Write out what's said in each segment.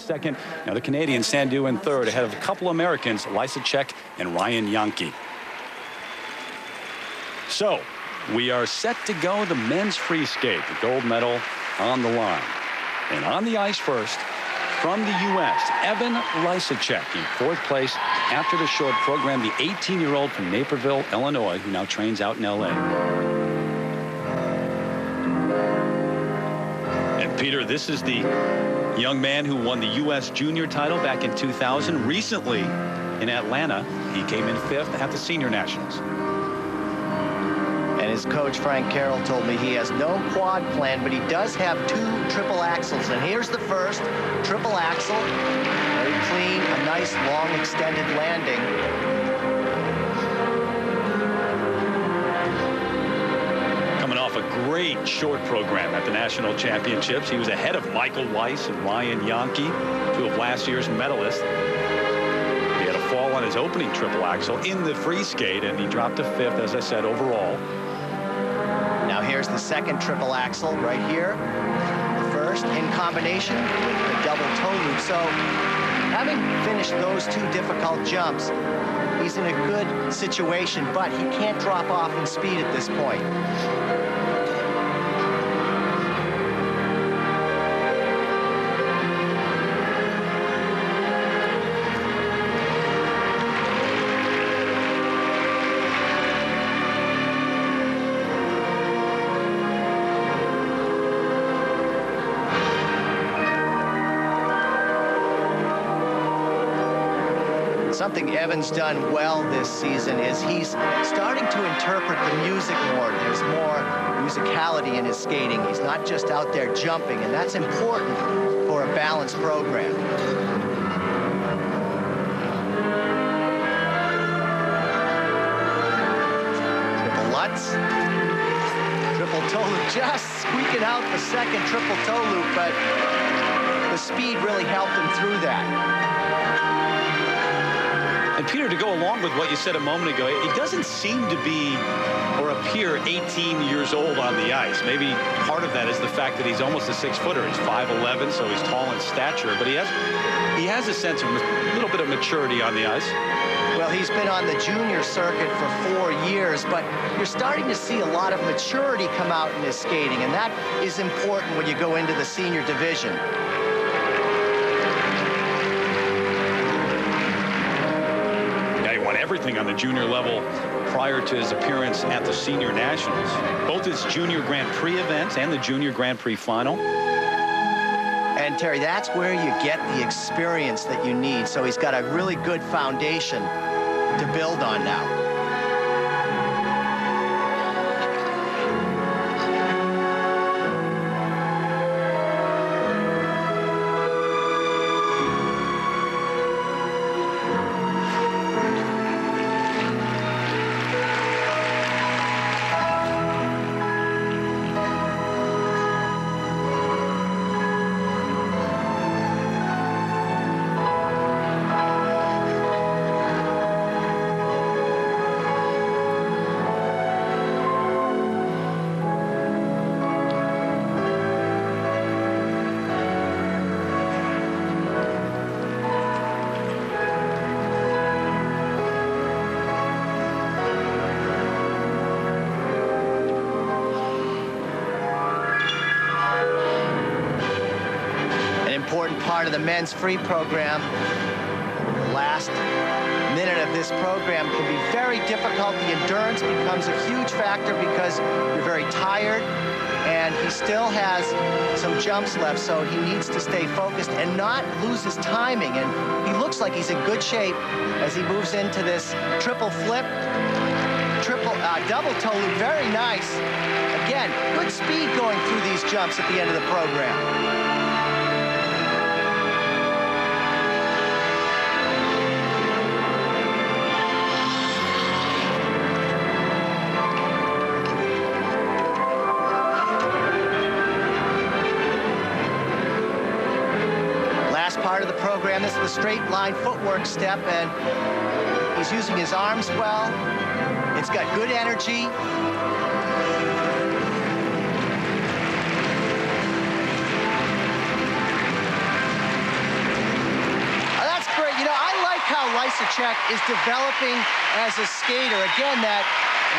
second. Now the Canadian Sandu in third, ahead of a couple Americans, Lysacek and Ryan Yankee. So we are set to go the men's free skate, the gold medal on the line. And on the ice first, from the U.S., Evan Lysacek in fourth place after the short program, the 18-year-old from Naperville, Illinois, who now trains out in L.A. And Peter, this is the young man who won the U.S. junior title back in 2000. Recently in Atlanta, he came in fifth at the senior nationals. And his coach, Frank Carroll, told me he has no quad plan, but he does have 2 triple axels. And here's the first triple axel. Very clean, a nice, long, extended landing. Coming off a great short program at the national championships. He was ahead of Michael Weiss and Ryan Yankee, 2 of last year's medalists. He had a fall on his opening triple axel in the free skate, and he dropped to fifth, as I said, overall. Now here's the second triple axel right here. The first in combination with the double toe loop. So having finished those 2 difficult jumps, he's in a good situation, but he can't drop off in speed at this point. Something Evan's done well this season is he's starting to interpret the music more. There's more musicality in his skating. He's not just out there jumping, and that's important for a balanced program. Triple Lutz. Triple toe loop, just squeaking out the second triple toe loop, but the speed really helped him through that. And Peter, to go along with what you said a moment ago, he doesn't seem to be or appear 18 years old on the ice. Maybe part of that is the fact that he's almost a 6-footer. He's 5'11", so he's tall in stature, but he has a sense of a little bit of maturity on the ice. Well, he's been on the junior circuit for 4 years, but you're starting to see a lot of maturity come out in his skating, and that is important when you go into the senior division. Everything on the junior level prior to his appearance at the senior nationals, both his junior Grand Prix events and the junior Grand Prix final. And Terry, that's where you get the experience that you need. So he's got a really good foundation to build on now. Important part of the men's free program. The last minute of this program can be very difficult. The endurance becomes a huge factor because you're very tired, and he still has some jumps left, so he needs to stay focused and not lose his timing. And he looks like he's in good shape as he moves into this triple flip, double toe loop. Very nice. Again, good speed going through these jumps at the end of the program. Part of the program. This is the straight line footwork step, and he's using his arms well. It's got good energy. how Lysacek is developing as a skater. Again, that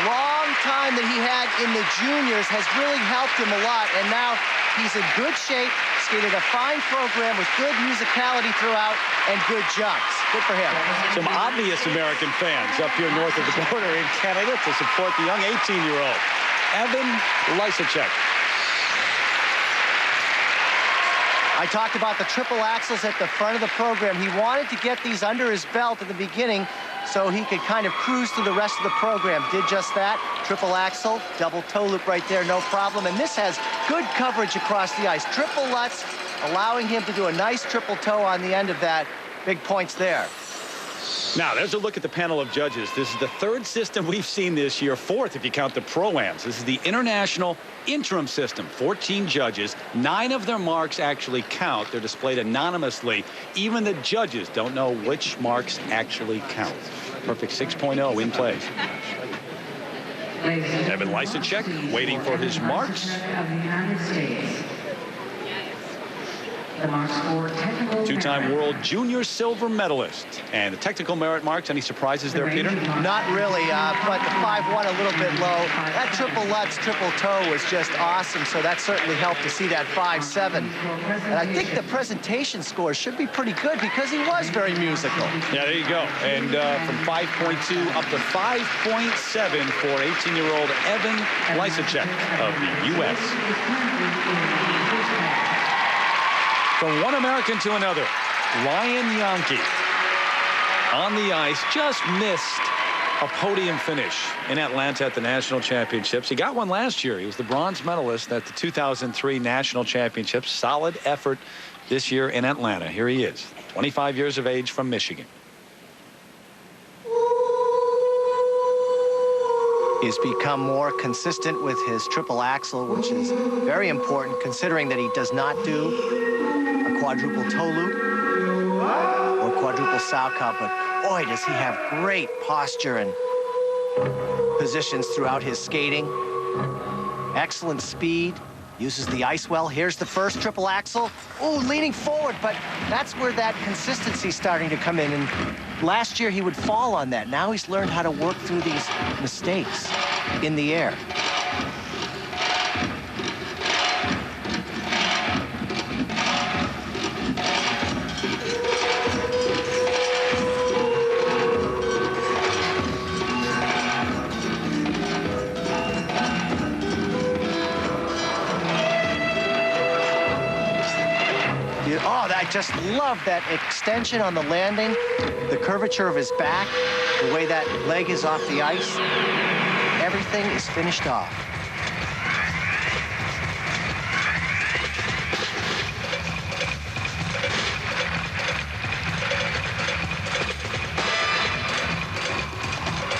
long time that he had in the juniors has really helped him a lot, and now he's in good shape, skated a fine program with good musicality throughout and good jumps. Good for him. Some obvious American fans up here north of the border in Canada to support the young 18-year-old, Evan Lysacek. I talked about the triple axels at the front of the program. He wanted to get these under his belt at the beginning so he could kind of cruise through the rest of the program. Did just that. Triple axel, double toe loop right there, no problem. And this has good coverage across the ice. Triple Lutz, allowing him to do a nice triple toe on the end of that. Big points there. Now, there's a look at the panel of judges. This is the third system we've seen this year, fourth if you count the Pro-Ams. This is the international interim system. 14 judges. 9 of their marks actually count. They're displayed anonymously. Even the judges don't know which marks actually count. Perfect 6.0 in play. Evan Lysacek waiting for his marks. Two-time world junior silver medalist. And the technical merit marks, any surprises there, Peter? Not really, but the 5-1 a little bit low. That triple Lutz, triple toe was just awesome, so that certainly helped to see that 5-7. And I think the presentation score should be pretty good because he was very musical. Yeah, there you go. And from 5.2 up to 5.7 for 18-year-old Evan Lysacek of the U.S. From one American to another, Ryan Yankee on the ice just missed a podium finish in Atlanta at the National Championships. He got one last year. He was the bronze medalist at the 2003 National Championships. Solid effort this year in Atlanta. Here he is, 25 years of age from Michigan. He's become more consistent with his triple axel, which is very important considering that he does not do a quadruple toe loop or quadruple salchow, but boy, does he have great posture and positions throughout his skating. Excellent speed, uses the ice well. Here's the first triple axel. Ooh, leaning forward, but that's where that consistency's starting to come in. And last year he would fall on that. Now he's learned how to work through these mistakes in the air. I just love that extension on the landing, the curvature of his back, the way that leg is off the ice. Everything is finished off.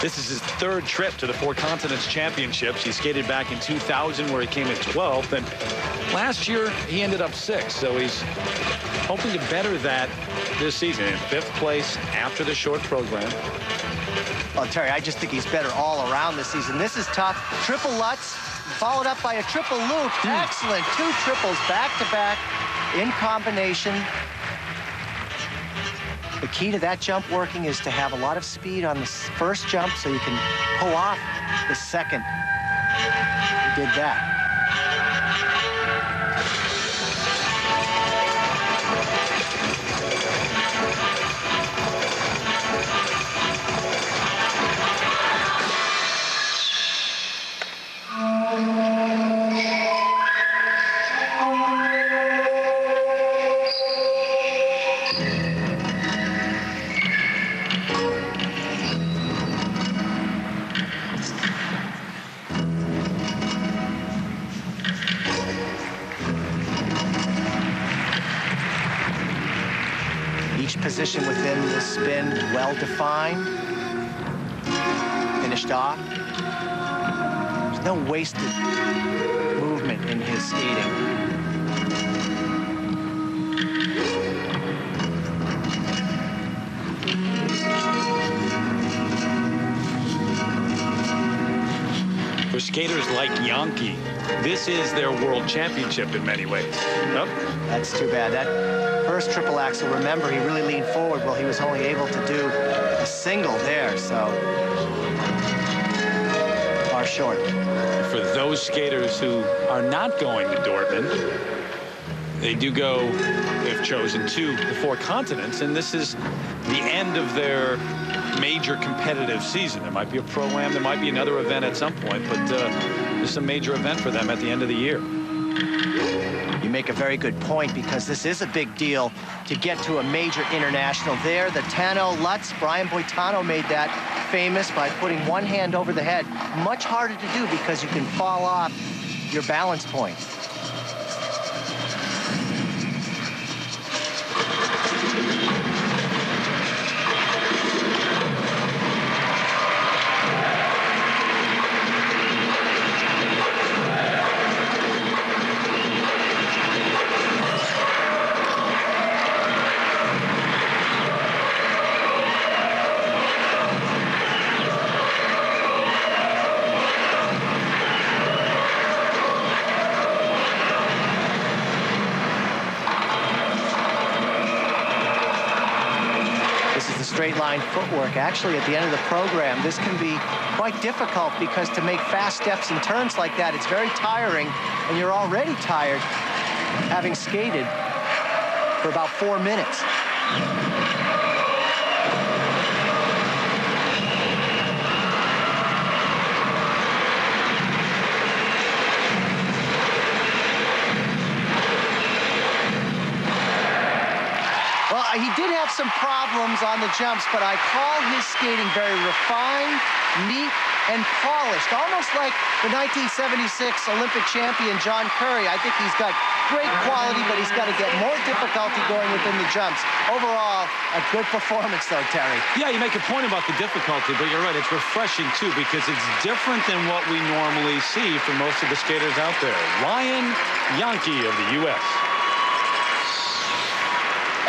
This is his third trip to the Four Continents Championships. He skated back in 2000 where he came in 12th, and last year he ended up 6th, so he's hoping to better that this season. In 5th place after the short program. Well, Terry, I just think he's better all around this season. This is tough. Triple Lutz, followed up by a triple loop. Excellent. 2 triples back-to-back in combination. The key to that jump working is to have a lot of speed on the first jump so you can pull off the second. He did that. Position within the spin, well-defined, finished off. There's no wasted movement in his skating. For skaters like Yankee, this is their world championship in many ways. Oh. That's too bad. first triple axel, remember, he really leaned forward. Well, he was only able to do a single there, so far short. For those skaters who are not going to Dortmund, they do go, they've chosen to the 4 continents, and this is the end of their major competitive season. There might be a Pro-Am, there might be another event at some point, but this is a major event for them at the end of the year. You make a very good point, because this is a big deal to get to a major international there. The Tano Lutz, Brian Boitano made that famous by putting one hand over the head. Much harder to do because you can fall off your balance point. Straight line footwork. Actually, at the end of the program, this can be quite difficult, because to make fast steps and turns like that, it's very tiring, and you're already tired having skated for about 4 minutes. He did have some problems on the jumps, but I call his skating very refined, neat, and polished, almost like the 1976 Olympic champion John Curry. I think he's got great quality, but he's got to get more difficulty going within the jumps. Overall, a good performance, though, Terry. Yeah, you make a point about the difficulty, but you're right, it's refreshing, too, because it's different than what we normally see for most of the skaters out there. Ryan Yankee of the U.S.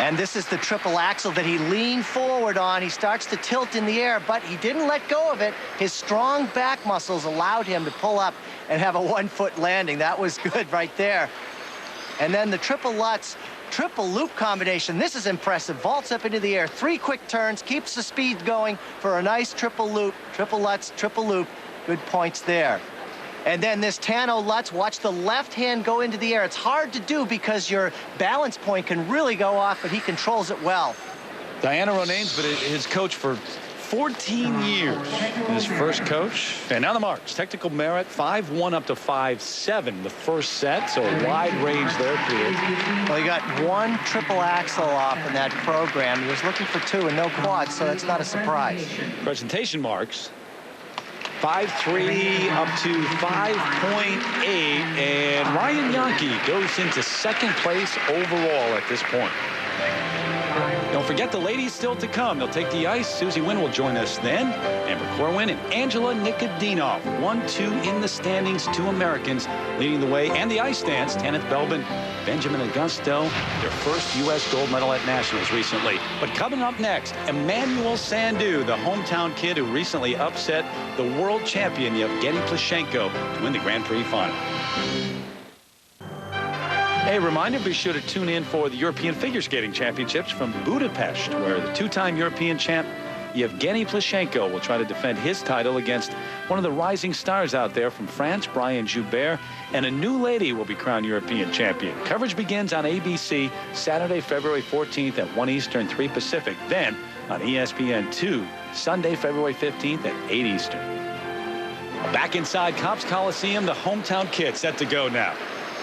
And this is the triple axel that he leaned forward on. He starts to tilt in the air, but he didn't let go of it. His strong back muscles allowed him to pull up and have a 1-foot landing. That was good right there. And then the triple Lutz, triple loop combination. This is impressive. Vaults up into the air, 3 quick turns, keeps the speed going for a nice triple loop. Triple Lutz, triple loop. Good points there. And then this Tano Lutz, watch the left hand go into the air. It's hard to do because your balance point can really go off, but he controls it well. Diana Ronane's been his coach for 14 years. His first coach. And now the marks. Technical merit, 5-1 up to 5-7 the first set, so a wide range there, Peter. Well, he got 1 triple axel off in that program. He was looking for 2 and no quads, so that's not a surprise. Presentation marks. 5.3 up to 5.8, and Ryan Yankee goes into 2nd place overall at this point. Don't forget the ladies still to come. They'll take the ice. Susie Wynn will join us then. Amber Corwin and Angela Nikodinov. 1-2 in the standings, 2 Americans leading the way. And the ice dance, Tanith Belbin, Benjamin Augusto, their first U.S. gold medal at Nationals recently. But coming up next, Emmanuel Sandu, the hometown kid who recently upset the world champion Yevgeny Plushenko to win the Grand Prix final. Hey, reminder, be sure to tune in for the European Figure Skating Championships from Budapest, where the 2-time European champ Yevgeny Plushenko will try to defend his title against one of the rising stars out there from France, Brian Joubert, and a new lady will be crowned European champion. Coverage begins on ABC Saturday, February 14th at 1 Eastern, 3 Pacific. Then on ESPN2, Sunday, February 15th at 8 Eastern. Back inside Copps Coliseum, the hometown kid set to go now.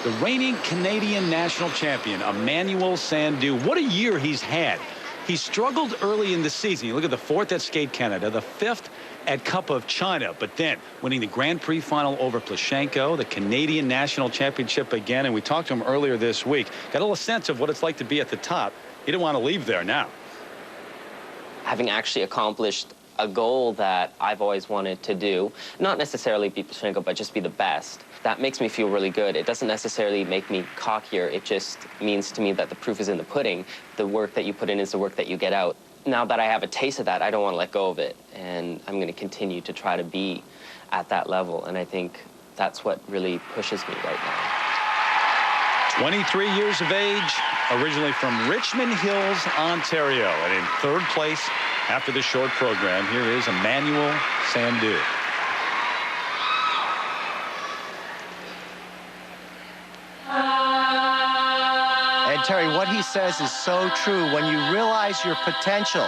The reigning Canadian national champion, Emmanuel Sandu. What a year he's had. He struggled early in the season. You look at the 4th at Skate Canada, the 5th at Cup of China, but then winning the Grand Prix final over Plushenko, the Canadian national championship again, and we talked to him earlier this week. Got a little sense of what it's like to be at the top. He didn't want to leave there now. Having actually accomplished a goal that I've always wanted to do, not necessarily be Plushenko, but just be the best. That makes me feel really good. It doesn't necessarily make me cockier. It just means to me that the proof is in the pudding. The work that you put in is the work that you get out. Now that I have a taste of that, I don't want to let go of it. And I'm going to continue to try to be at that level. And I think that's what really pushes me right now. 23 years of age, originally from Richmond Hills, Ontario, and in third place after the short program. Here is Emmanuel Sandhu. And Terry, what he says is so true. When you realize your potential,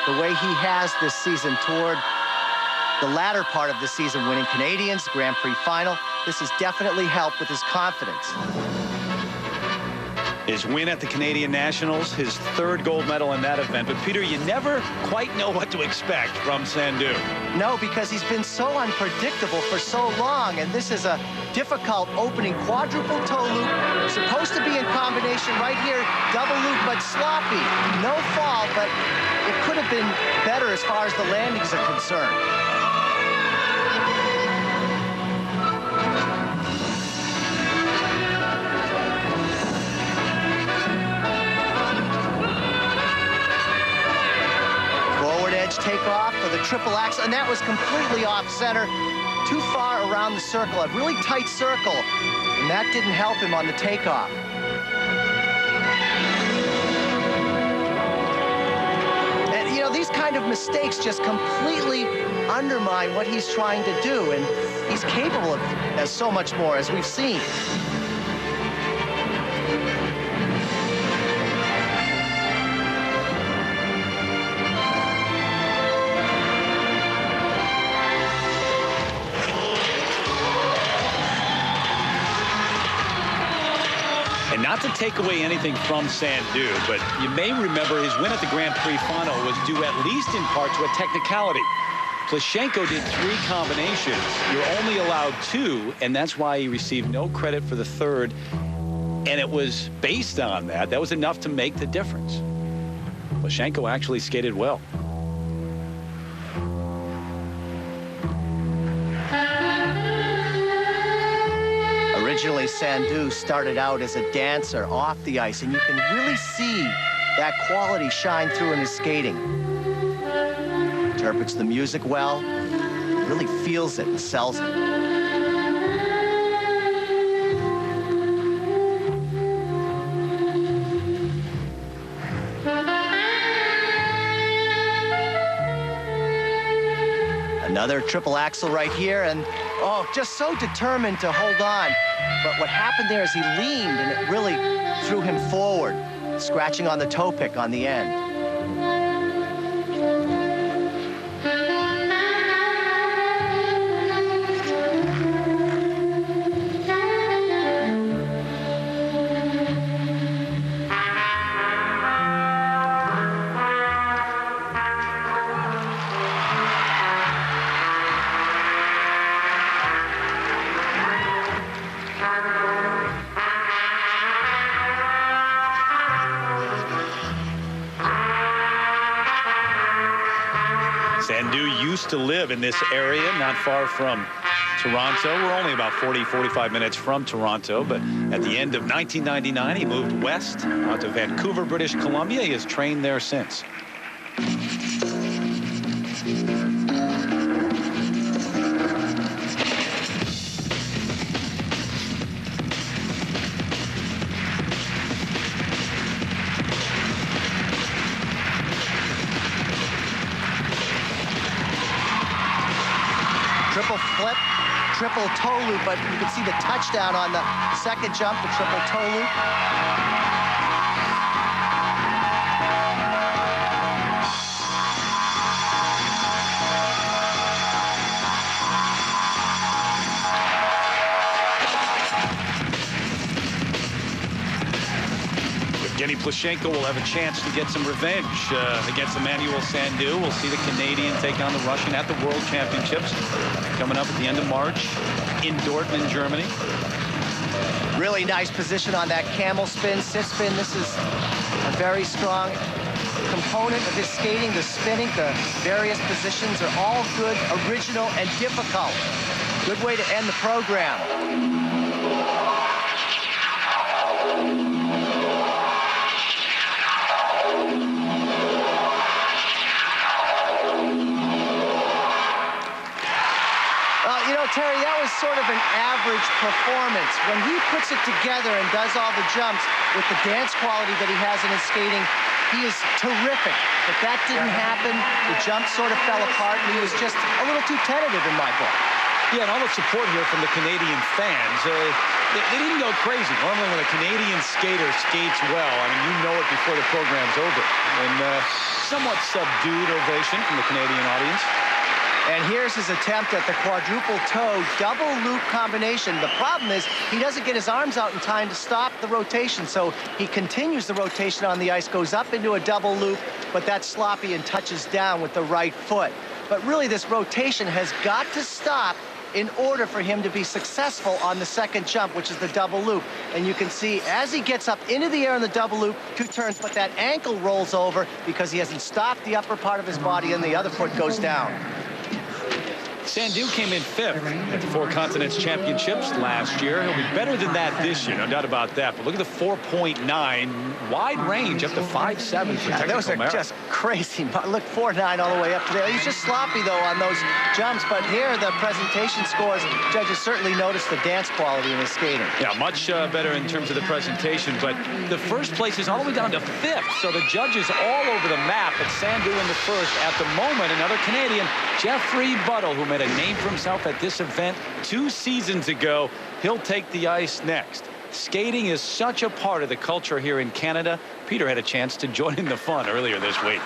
the way he has this season toward the latter part of the season, winning Canadians, Grand Prix final, this has definitely helped with his confidence. His win at the Canadian Nationals, his third gold medal in that event. But, Peter, you never quite know what to expect from Sandhu. No, because he's been so unpredictable for so long, and this is a difficult opening quadruple toe loop. Supposed to be in combination right here, double loop, but sloppy. No fall, but it could have been better as far as the landings are concerned. Takeoff for the triple axel, and that was completely off center, too far around the circle, a really tight circle, and that didn't help him on the takeoff. And you know, these kind of mistakes just completely undermine what he's trying to do, and he's capable of so much more, as we've seen. And not to take away anything from Sandhu, but you may remember his win at the Grand Prix final was due at least in part to a technicality. Plushenko did 3 combinations. You're only allowed 2, and that's why he received no credit for the third. And it was based on that. That was enough to make the difference. Plushenko actually skated well. Originally, Sandhu started out as a dancer off the ice, and you can really see that quality shine through in his skating. Interprets the music well, really feels it and sells it. Another triple axel right here, and oh, just so determined to hold on. But what happened there is he leaned, and it really threw him forward, scratching on the toe pick on the end. Sandhu used to live in this area, not far from Toronto. We're only about 45 minutes from Toronto, but at the end of 1999, he moved west out to Vancouver, British Columbia. He has trained there since. Triple flip, triple toe loop, but you can see the touchdown on the second jump, the triple toe loop. Evgeny Plushenko will have a chance to get some revenge against Emmanuel Sandhu. We'll see the Canadian take on the Russian at the World Championships coming up at the end of March in Dortmund, Germany. Really nice position on that camel spin, sit spin. This is a very strong component of his skating. The spinning, the various positions are all good, original, and difficult. Good way to end the program. Terry, that was sort of an average performance. When he puts it together and does all the jumps with the dance quality that he has in his skating, he is terrific. But that didn't happen. The jump sort of fell apart, and he was just a little too tentative in my book. Yeah, and all the support here from the Canadian fans. They didn't go crazy. Normally when a Canadian skater skates well, I mean, you know it before the program's over. And somewhat subdued ovation from the Canadian audience. And here's his attempt at the quadruple toe double loop combination. The problem is he doesn't get his arms out in time to stop the rotation, so he continues the rotation on the ice, goes up into a double loop, but that's sloppy and touches down with the right foot. But really, this rotation has got to stop in order for him to be successful on the second jump, which is the double loop. And you can see as he gets up into the air in the double loop, 2 turns, but that ankle rolls over because he hasn't stopped the upper part of his body and the other foot goes down. Sandu came in 5th at the Four Continents Championships last year. He'll be better than that this year, no doubt about that. But look at the 4.9, wide range up to 5.7 for technical those are merit. just crazy. Look, 4.9 all the way up to there. He's just sloppy, though, on those jumps. But here, the presentation scores, judges certainly noticed the dance quality in his skating. Yeah, much better in terms of the presentation. But the first place is all the way down to 5th. So the judges all over the map. But Sandu in the first. At the moment, another Canadian, Jeffrey Buttle, who made a name for himself at this event 2 seasons ago. He'll take the ice next. Skating is such a part of the culture here in Canada. Peter had a chance to join in the fun earlier this week.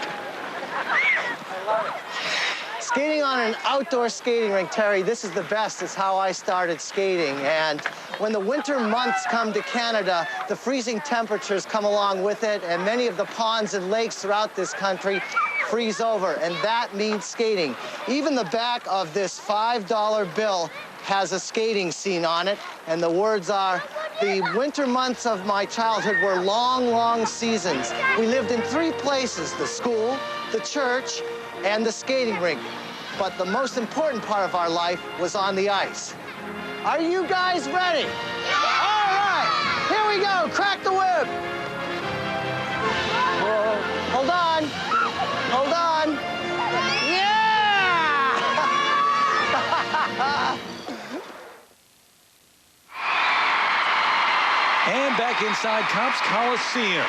Skating on an outdoor skating rink, Terry, this is the best. It's how I started skating. And when the winter months come to Canada, the freezing temperatures come along with it, and many of the ponds and lakes throughout this country freeze over, and that means skating. Even the back of this $5 bill has a skating scene on it, and the words are, "The winter months of my childhood were long, long seasons. We lived in 3 places, the school, the church, and the skating rink. But the most important part of our life was on the ice." Are you guys ready? All right, here we go, crack the whip. Whoa, hold on. Hold on. Yeah! And back inside Copps Coliseum.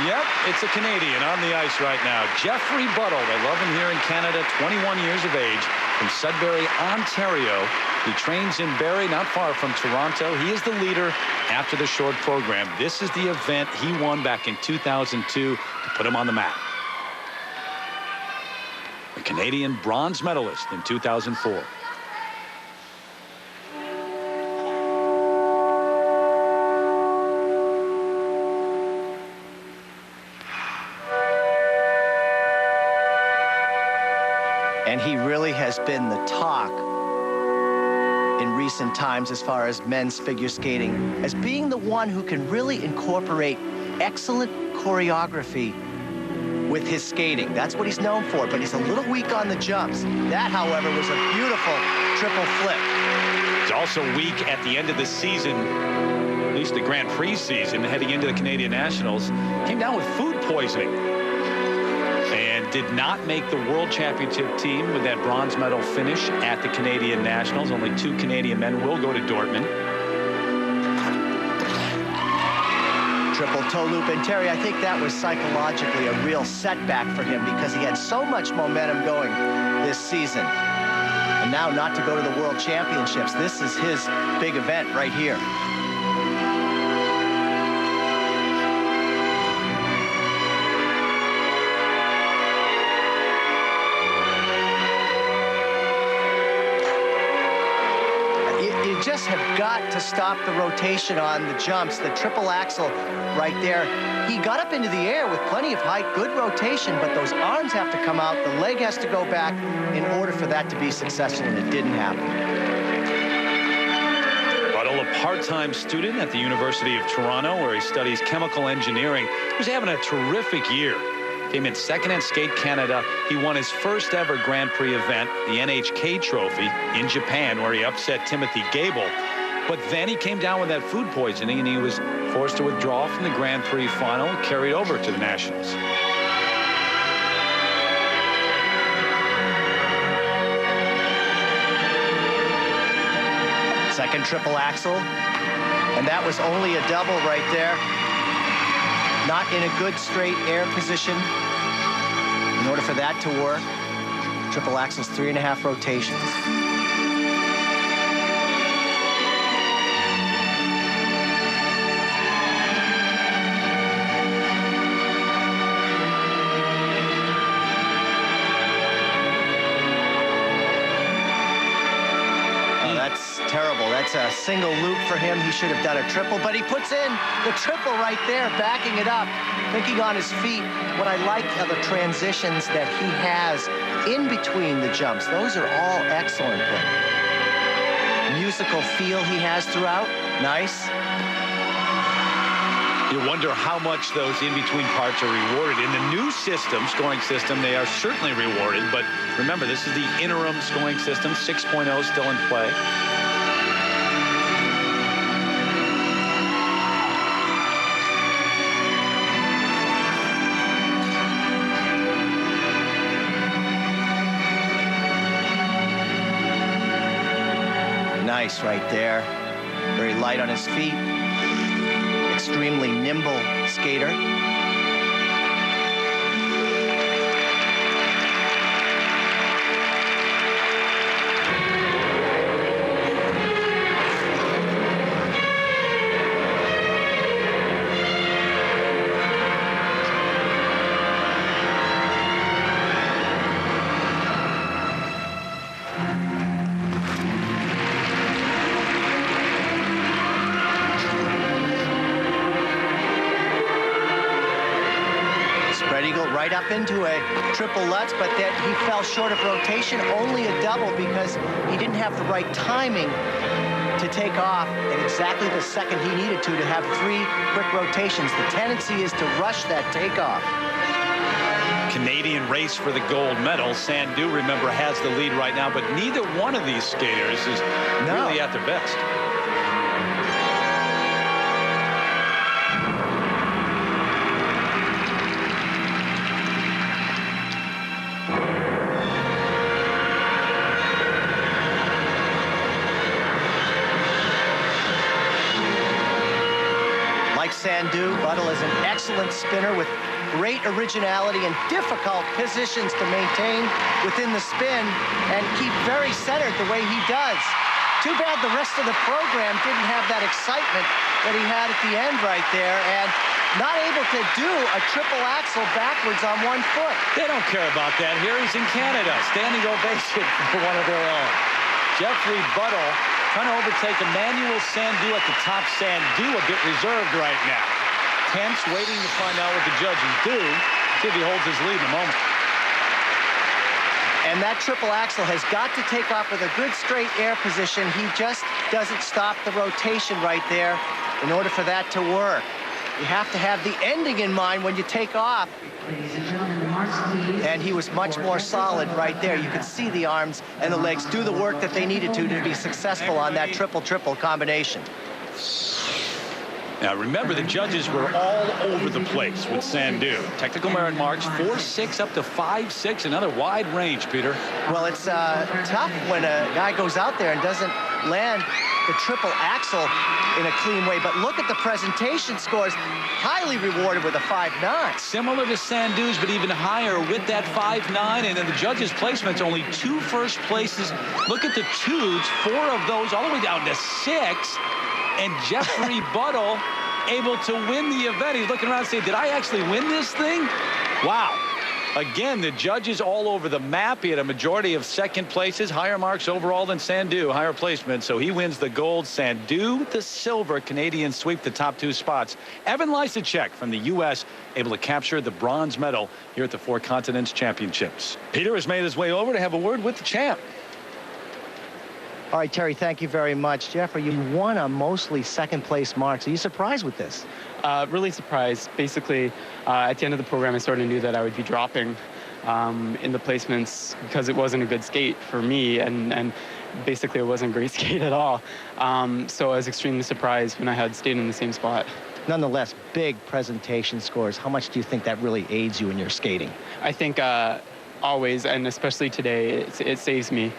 Yep, it's a Canadian on the ice right now. Jeffrey Buttle. They love him here in Canada, 21 years of age, from Sudbury, Ontario. He trains in Barrie, not far from Toronto. He is the leader after the short program. This is the event he won back in 2002 to put him on the map. A Canadian bronze medalist in 2004. And he really has been the talk in recent times as far as men's figure skating, as being the one who can really incorporate excellent choreography with his skating. That's what he's known for, but he's a little weak on the jumps. That, however, was a beautiful triple flip. He's also weak at the end of the season, at least the Grand Prix season, heading into the Canadian Nationals. Came down with food poisoning and did not make the World Championship team with that bronze medal finish at the Canadian Nationals. Only 2 Canadian men will go to Dortmund. Triple toe loop. And Terry, I think that was psychologically a real setback for him because he had so much momentum going this season. And now not to go to the World Championships. This is his big event right here. You just have got to stop the rotation on the jumps. The triple axel right there. He got up into the air with plenty of height, good rotation, but those arms have to come out. The leg has to go back in order for that to be successful, and it didn't happen. Buttle, a part-time student at the University of Toronto, where he studies chemical engineering. He's having a terrific year. Came in 2nd at Skate Canada. He won his first ever Grand Prix event, the NHK Trophy, in Japan, where he upset Timothy Gable. But then he came down with that food poisoning, and he was forced to withdraw from the Grand Prix final, carried over to the Nationals. Second triple axel. And that was only a double right there. Not in a good straight air position. In order for that to work, triple axel's 3.5 rotations. That's terrible. That's a single loop for him. He should have done a triple, but he puts in the triple right there, backing it up, thinking on his feet. What I like are the transitions that he has in between the jumps. Those are all excellent. Musical feel he has throughout. Nice. You wonder how much those in-between parts are rewarded. In the new system, scoring system, they are certainly rewarded. But remember, this is the interim scoring system. 6.0 still in play. Nice right there. Very light on his feet. Extremely nimble skater. Right up into a triple Lutz, but that he fell short of rotation, only a double because he didn't have the right timing to take off at exactly the second he needed to have 3 quick rotations. The tendency is to rush that takeoff. Canadian race for the gold medal. Sandu, remember, has the lead right now, but neither one of these skaters is really at their best. Sandu, Buttle is an excellent spinner with great originality and difficult positions to maintain within the spin and keep very centered the way he does. Too bad the rest of the program didn't have that excitement that he had at the end right there, and not able to do a triple axel backwards on one foot. They don't care about that here. He's in Canada. Standing ovation for one of their own. Jeffrey Buttle trying to overtake Emmanuel Sandu at the top. Sandu a bit reserved right now. Tense, waiting to find out what the judges do. See if he holds his lead in a moment. And that triple axel has got to take off with a good straight air position. He just doesn't stop the rotation right there in order for that to work. You have to have the ending in mind when you take off. And he was much more solid right there. You could see the arms and the legs do the work that they needed to be successful on that triple-triple combination. Now, remember, the judges were all over the place with Sandu. Technical merit marks, 4.6 up to 5.6, another wide range, Peter. Well, it's tough when a guy goes out there and doesn't land the triple axel in a clean way. But look at the presentation scores, highly rewarded with a 5.9. Similar to Sandu's, but even higher with that 5.9. And then the judges' placements, only 2 first places. Look at the twos, 4 of those all the way down to 6. And Jeffrey Buttle able to win the event. He's looking around saying, did I actually win this thing? Wow. Again, the judges all over the map. He had a majority of second places, higher marks overall than Sandu, higher placement. So he wins the gold. Sandu, the silver. Canadians sweep the top 2 spots. Evan Lysacek from the U.S. able to capture the bronze medal here at the Four Continents Championships. Peter has made his way over to have a word with the champ. All right, Terry, thank you very much. Jeffrey, you won on mostly second-place marks. Are you surprised with this? Really surprised. Basically, at the end of the program, I sort of knew that I would be dropping in the placements because it wasn't a good skate for me, and basically it wasn't a great skate at all. So I was extremely surprised when I had stayed in the same spot. Nonetheless, big presentation scores. How much do you think that really aids you in your skating? I think always, and especially today, it saves me.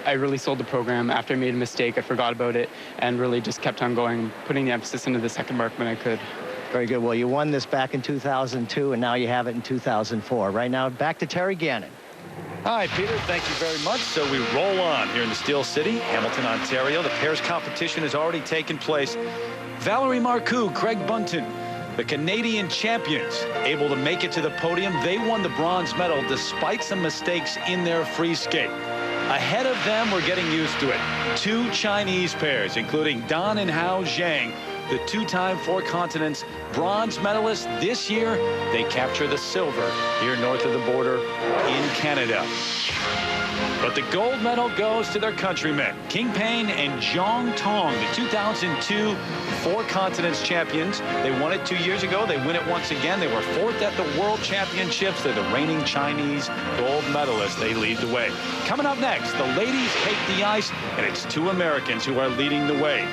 I really sold the program. After I made a mistake, I forgot about it and really just kept on going, putting the emphasis into the second mark when I could. Very good. Well, you won this back in 2002, and now you have it in 2004. Right now, back to Terry Gannon. All right, Peter, thank you very much. So we roll on here in the Steel City, Hamilton, Ontario. The pairs competition has already taken place. Valerie Marcoux, Craig Bunton, the Canadian champions, able to make it to the podium. They won the bronze medal despite some mistakes in their free skate. Ahead of them, we're getting used to it. Two Chinese pairs, including Dan and Hao Zhang, the two-time Four Continents bronze medalists. This year, they capture the silver here north of the border in Canada. But the gold medal goes to their countrymen, King Payne and Zhong Tong, the 2002 Four Continents champions. They won it 2 years ago. They win it once again. They were fourth at the World Championships. They're the reigning Chinese gold medalists. They lead the way. Coming up next, the ladies take the ice, and it's two Americans who are leading the way.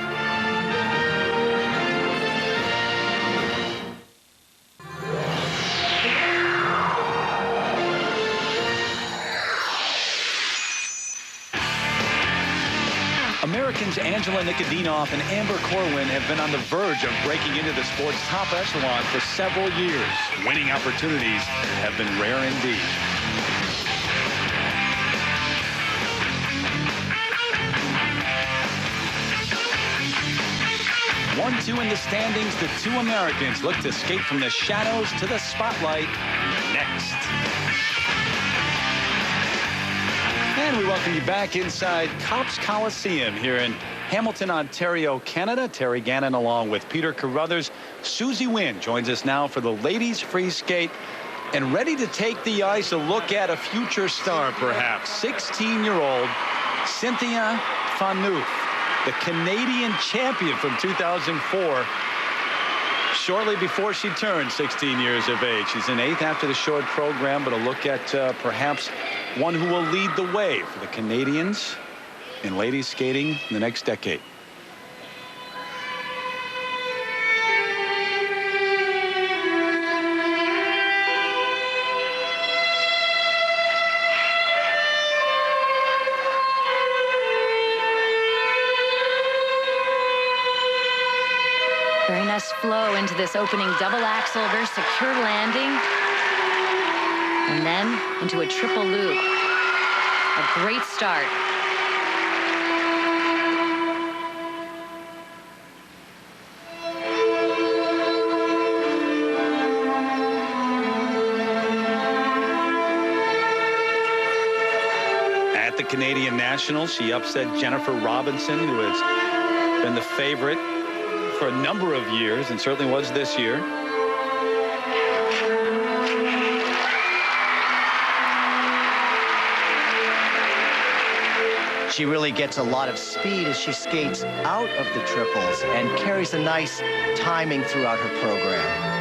Americans Angela Nikodinov and Amber Corwin have been on the verge of breaking into the sport's top echelon for several years. Winning opportunities have been rare indeed. One-two in the standings. The two Americans look to skate from the shadows to the spotlight next. And we welcome you back inside Copps Coliseum here in Hamilton, Ontario, Canada. Terry Gannon along with Peter Carruthers. Susie Wynn joins us now for the ladies free skate. And ready to take the ice, a look at a future star, perhaps. 16-year-old Cynthia Phaneuf, the Canadian champion from 2004. Shortly before she turned 16 years of age. She's in 8th after the short program, but a look at perhaps one who will lead the way for the Canadians in ladies skating in the next decade. Very nice flow into this opening double axel, very secure landing. And then into a triple loop. A great start. At the Canadian Nationals, she upset Jennifer Robinson, who has been the favorite for a number of years, and certainly was this year. She really gets a lot of speed as she skates out of the triples and carries a nice timing throughout her program.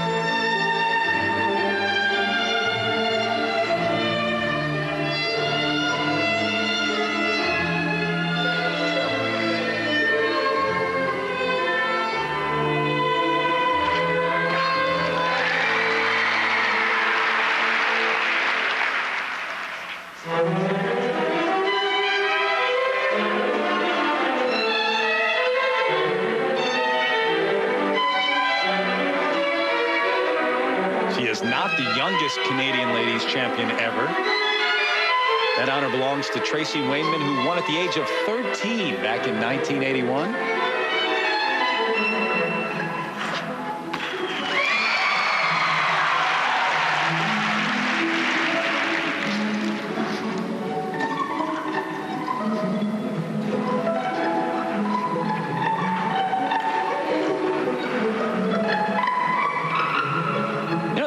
Not the youngest Canadian ladies champion ever. That honor belongs to Tracy Wainman, who won at the age of 13 back in 1981.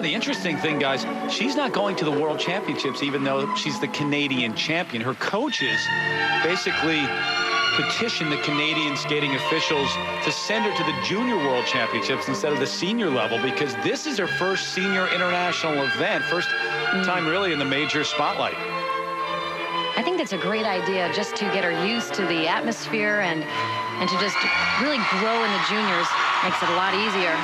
The interesting thing, guys, she's not going to the World Championships, even though she's the Canadian champion. Her coaches basically petitioned the Canadian skating officials to send her to the Junior World Championships instead of the senior level, because this is her first senior international event, first time really in the major spotlight. I think that's a great idea, just to get her used to the atmosphere and to just really grow in the juniors. Makes it a lot easier.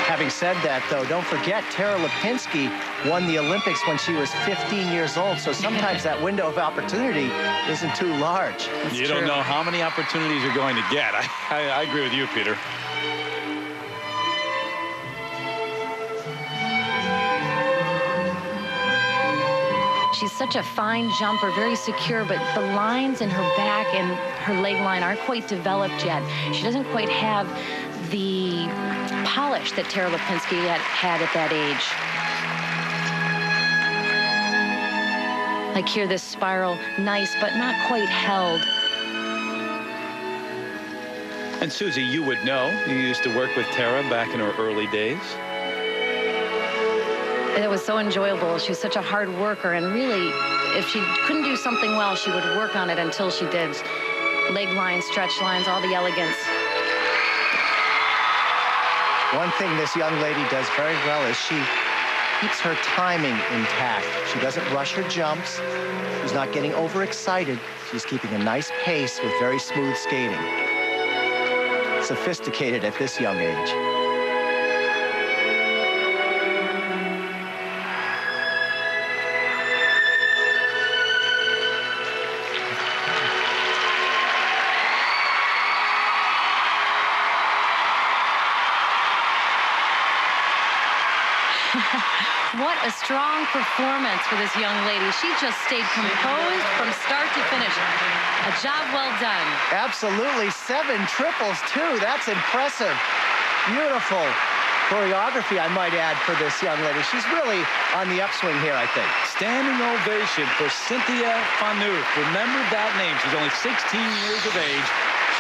Having said that, though, don't forget Tara Lipinski won the Olympics when she was 15 years old, so sometimes that window of opportunity isn't too large. You don't know how many opportunities you're going to get. I agree with you, Peter. She's such a fine jumper, very secure, but the lines in her back and her leg line aren't quite developed yet. She doesn't quite have the polish that Tara Lipinski had at that age. Like here, this spiral, nice, but not quite held. And Susie, you would know. You used to work with Tara back in her early days. It was so enjoyable. She was such a hard worker, and really, if she couldn't do something well, she would work on it until she did. Leg lines, stretch lines, all the elegance. One thing this young lady does very well is she keeps her timing intact. She doesn't rush her jumps. She's not getting overexcited. She's keeping a nice pace with very smooth skating. Sophisticated at this young age. What a strong performance for this young lady. She just stayed composed from start to finish. A job well done. Absolutely. 7 triples, too. That's impressive. Beautiful choreography, I might add, for this young lady. She's really on the upswing here, I think. Standing ovation for Cynthia Phaneuf. Remember that name. She's only 16 years of age.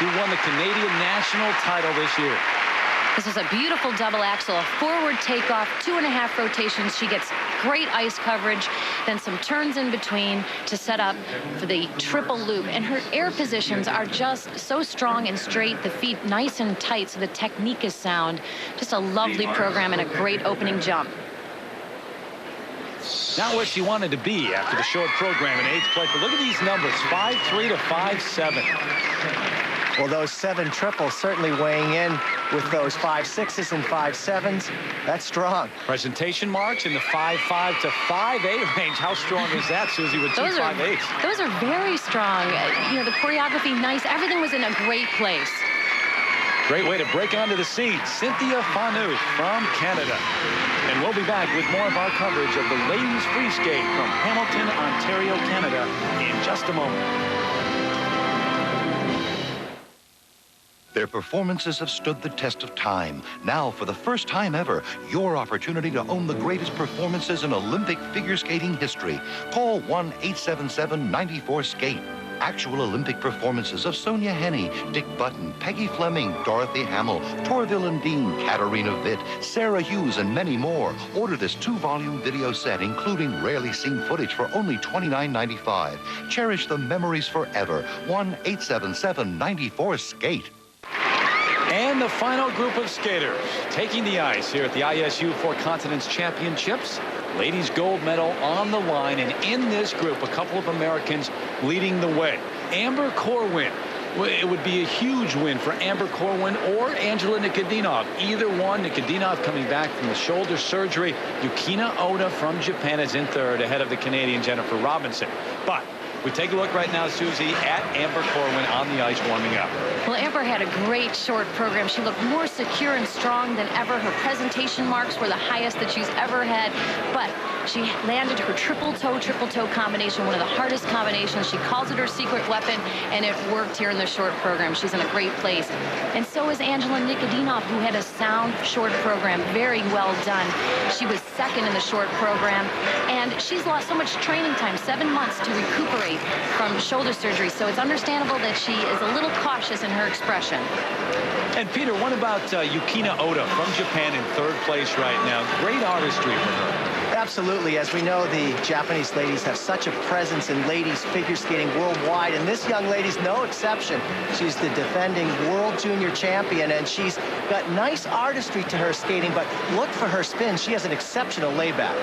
She won the Canadian national title this year. This was a beautiful double axel, a forward takeoff, 2.5 rotations. She gets great ice coverage, then some turns in between to set up for the triple loop. And her air positions are just so strong and straight, the feet nice and tight, so the technique is sound. Just a lovely program and a great opening jump. Not where she wanted to be after the short program in 8th place, but look at these numbers, 5.3 to 5.7. Well, those 7 triples certainly weighing in with those 5.6s and 5.7s. That's strong. Presentation marks in the 5.5 to 5.8 range. How strong is that, Susie, with 2 5.8s? Those are very strong. You know, the choreography, nice. Everything was in a great place. Great way to break onto the scene. Cynthia Phaneuf from Canada. And we'll be back with more of our coverage of the ladies free skate from Hamilton, Ontario, Canada in just a moment. Their performances have stood the test of time. Now, for the first time ever, your opportunity to own the greatest performances in Olympic figure skating history. Call 1-877-94-SKATE. Actual Olympic performances of Sonia Henney, Dick Button, Peggy Fleming, Dorothy Hamill, Torville and Dean, Katarina Witt, Sarah Hughes, and many more. Order this 2-volume video set, including rarely seen footage, for only $29.95. Cherish the memories forever. 1-877-94-SKATE. And the final group of skaters taking the ice here at the ISU Four Continents Championships. Ladies gold medal on the line, and in this group, a couple of Americans leading the way. Amber Corwin. It would be a huge win for Amber Corwin or Angela Nikodinov. Either one. Nikodinov coming back from the shoulder surgery. Yukina Oda from Japan is in third, ahead of the Canadian Jennifer Robinson. But we take a look right now, Susie, at Amber Corwin on the ice warming up. Well, Amber had a great short program. She looked more secure and strong than ever. Her presentation marks were the highest that she's ever had. But she landed her triple toe combination, one of the hardest combinations. She calls it her secret weapon, and it worked here in the short program. She's in a great place. And so is Angela Nikodinov, who had a sound short program, very well done. She was second in the short program, and she's lost so much training time, 7 months to recuperate from shoulder surgery. So it's understandable that she is a little cautious in her expression. And Peter, what about Yukina Oda from Japan in third place right now? Great artistry for her. Absolutely. As we know, the Japanese ladies have such a presence in ladies figure skating worldwide, and this young lady's no exception. She's the defending world junior champion, and she's got nice artistry to her skating, but look for her spin. She has an exceptional layback.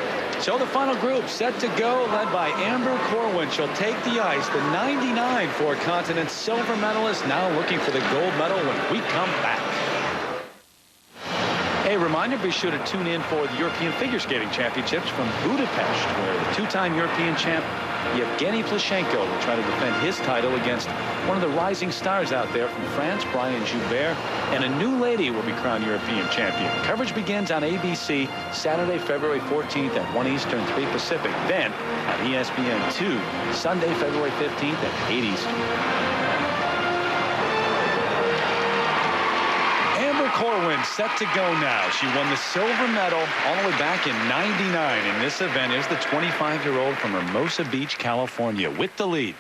So the final group set to go, led by Amber Corwin. She'll take the ice, the 99 Four Continents silver medalist, now looking for the gold medal when we come back. Hey, reminder, be sure to tune in for the European Figure Skating Championships from Budapest, where the two-time European champ Yevgeny Plushenko will try to defend his title against one of the rising stars out there from France, Brian Joubert, and a new lady will be crowned European champion. Coverage begins on ABC Saturday, February 14th at 1 Eastern, 3 Pacific. Then on ESPN2, Sunday, February 15th at 8 Eastern. Corwin set to go now. She won the silver medal all the way back in '99 in this event. Is the 25-year-old from Hermosa Beach, California, with the lead.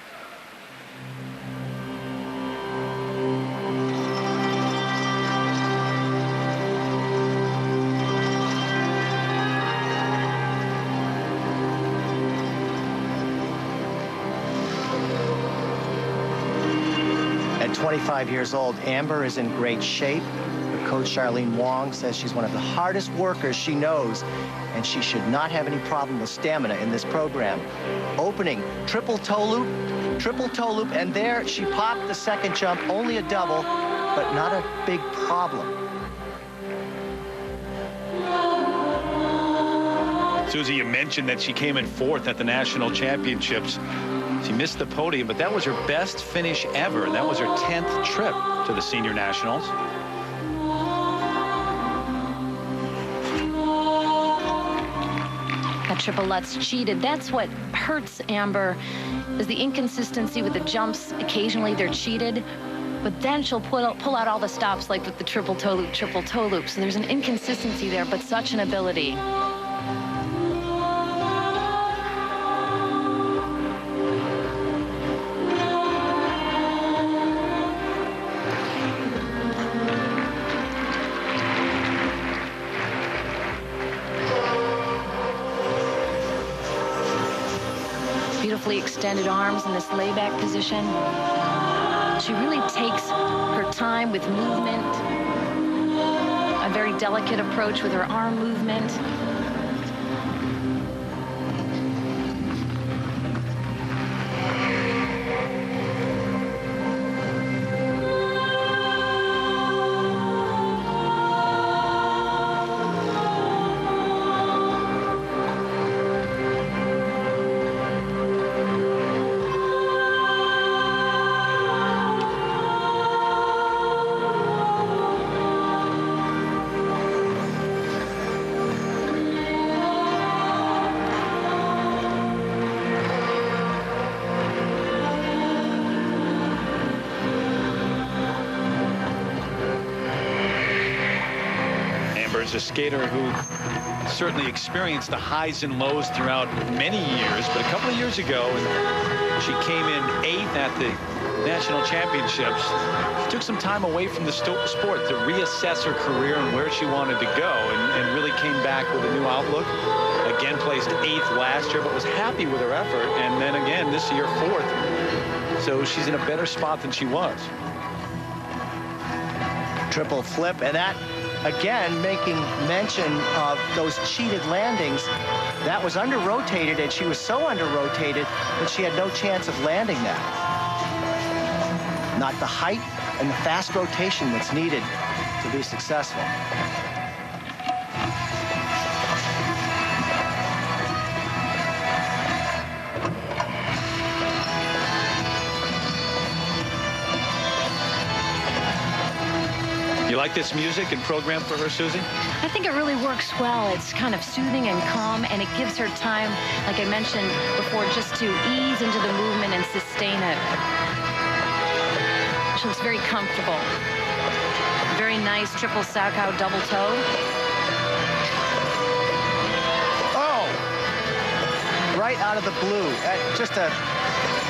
At 25 years old, Amber is in great shape. Coach Charlene Wong says she's one of the hardest workers she knows, and she should not have any problem with stamina in this program. Opening, triple toe loop, and there she popped the second jump, only a double, but not a big problem. Susie, you mentioned that she came in 4th at the national championships. She missed the podium, but that was her best finish ever. That was her 10th trip to the senior nationals. That triple Lutz cheated. That's what hurts Amber, is the inconsistency with the jumps. Occasionally they're cheated, but then she'll pull out all the stops, like with the triple toe loop. So there's an inconsistency there, but such an ability. Beautifully extended arms in this layback position. She really takes her time with movement. A very delicate approach with her arm movement. A skater who certainly experienced the highs and lows throughout many years, but a couple of years ago, and she came in 8th at the national championships. She took some time away from the sport to reassess her career and where she wanted to go, and really came back with a new outlook. Again, placed 8th last year, but was happy with her effort, and then again this year 4th. So she's in a better spot than she was. Triple flip, and that again making mention of those cheated landings. That was under-rotated, and she was so under-rotated that she had no chance of landing that. Not the height and the fast rotation that's needed to be successful. You like this music and program for her, Susie? I think it really works well. It's kind of soothing and calm, and it gives her time, like I mentioned before, just to ease into the movement and sustain it. She looks very comfortable. Very nice triple Salchow double toe. Oh! Right out of the blue. Just a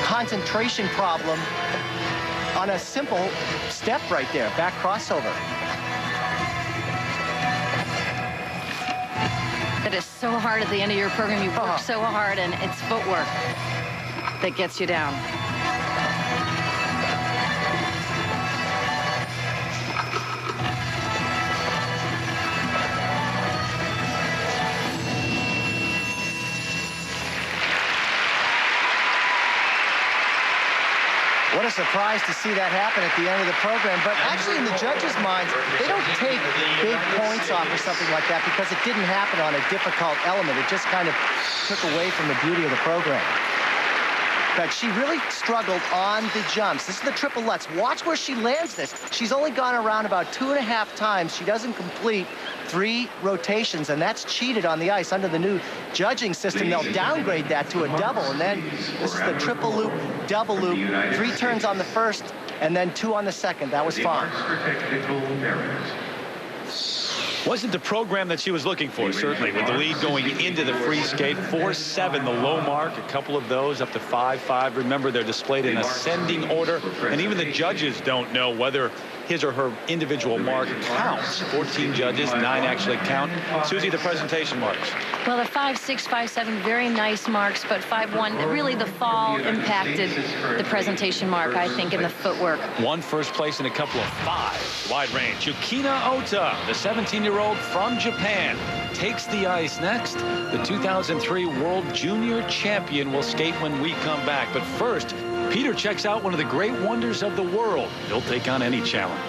concentration problem on a simple step right there, back crossover. That is so hard at the end of your program. You work so hard, and it's footwork that gets you down. What a surprise to see that happen at the end of the program. But actually, in the judges' minds, they don't take big points off or something like that because it didn't happen on a difficult element. It just kind of took away from the beauty of the program. But she really struggled on the jumps. This is the triple Lutz. Watch where she lands this. She's only gone around about 2.5 times. She doesn't complete 3 rotations, and that's cheated on the ice. Under the new judging system, they'll downgrade that to a double. And then this is the triple loop, double loop, 3 turns on the first, and then 2 on the second. That was fine. Wasn't the program that she was looking for, certainly, with the lead going into the free skate. 4-7, the low mark, a couple of those up to 5-5. Remember, they're displayed in ascending order, and even the judges don't know whether his or her individual mark counts. 14 judges, 9 actually count. Susie, the presentation marks. Well, the 5-6, 5-7, very nice marks, but 5-1, really the fall impacted the presentation mark, I think, in the footwork. One first place and a couple of 5. Wide range. Yukina Ota, the 17-year-old from Japan, takes the ice next. The 2003 World Junior Champion will skate when we come back. But first, Peter checks out one of the great wonders of the world. He'll take on any challenge.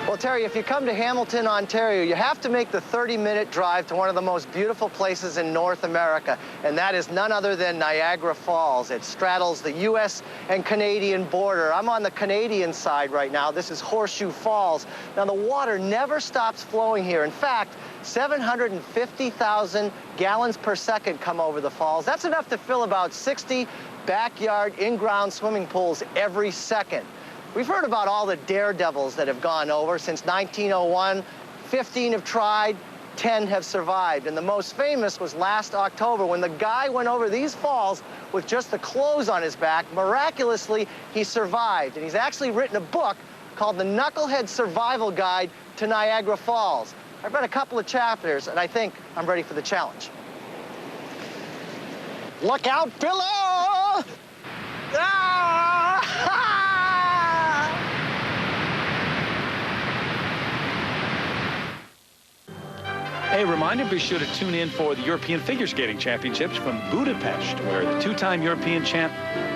Well, Terry, if you come to Hamilton, Ontario, you have to make the 30-minute drive to one of the most beautiful places in North America, and that is none other than Niagara Falls. It straddles the U.S. and Canadian border. I'm on the Canadian side right now. This is Horseshoe Falls. Now, the water never stops flowing here. In fact, 750,000 gallons per second come over the falls. That's enough to fill about 60 backyard in-ground swimming pools every second. We've heard about all the daredevils that have gone over since 1901. 15 have tried, 10 have survived. And the most famous was last October when the guy went over these falls with just the clothes on his back. Miraculously, he survived. And he's actually written a book called The Knucklehead Survival Guide to Niagara Falls. I've read a couple of chapters, and I think I'm ready for the challenge. Look out below! Ah! A reminder, be sure to tune in for the European Figure Skating Championships from Budapest, where the 2-time European champ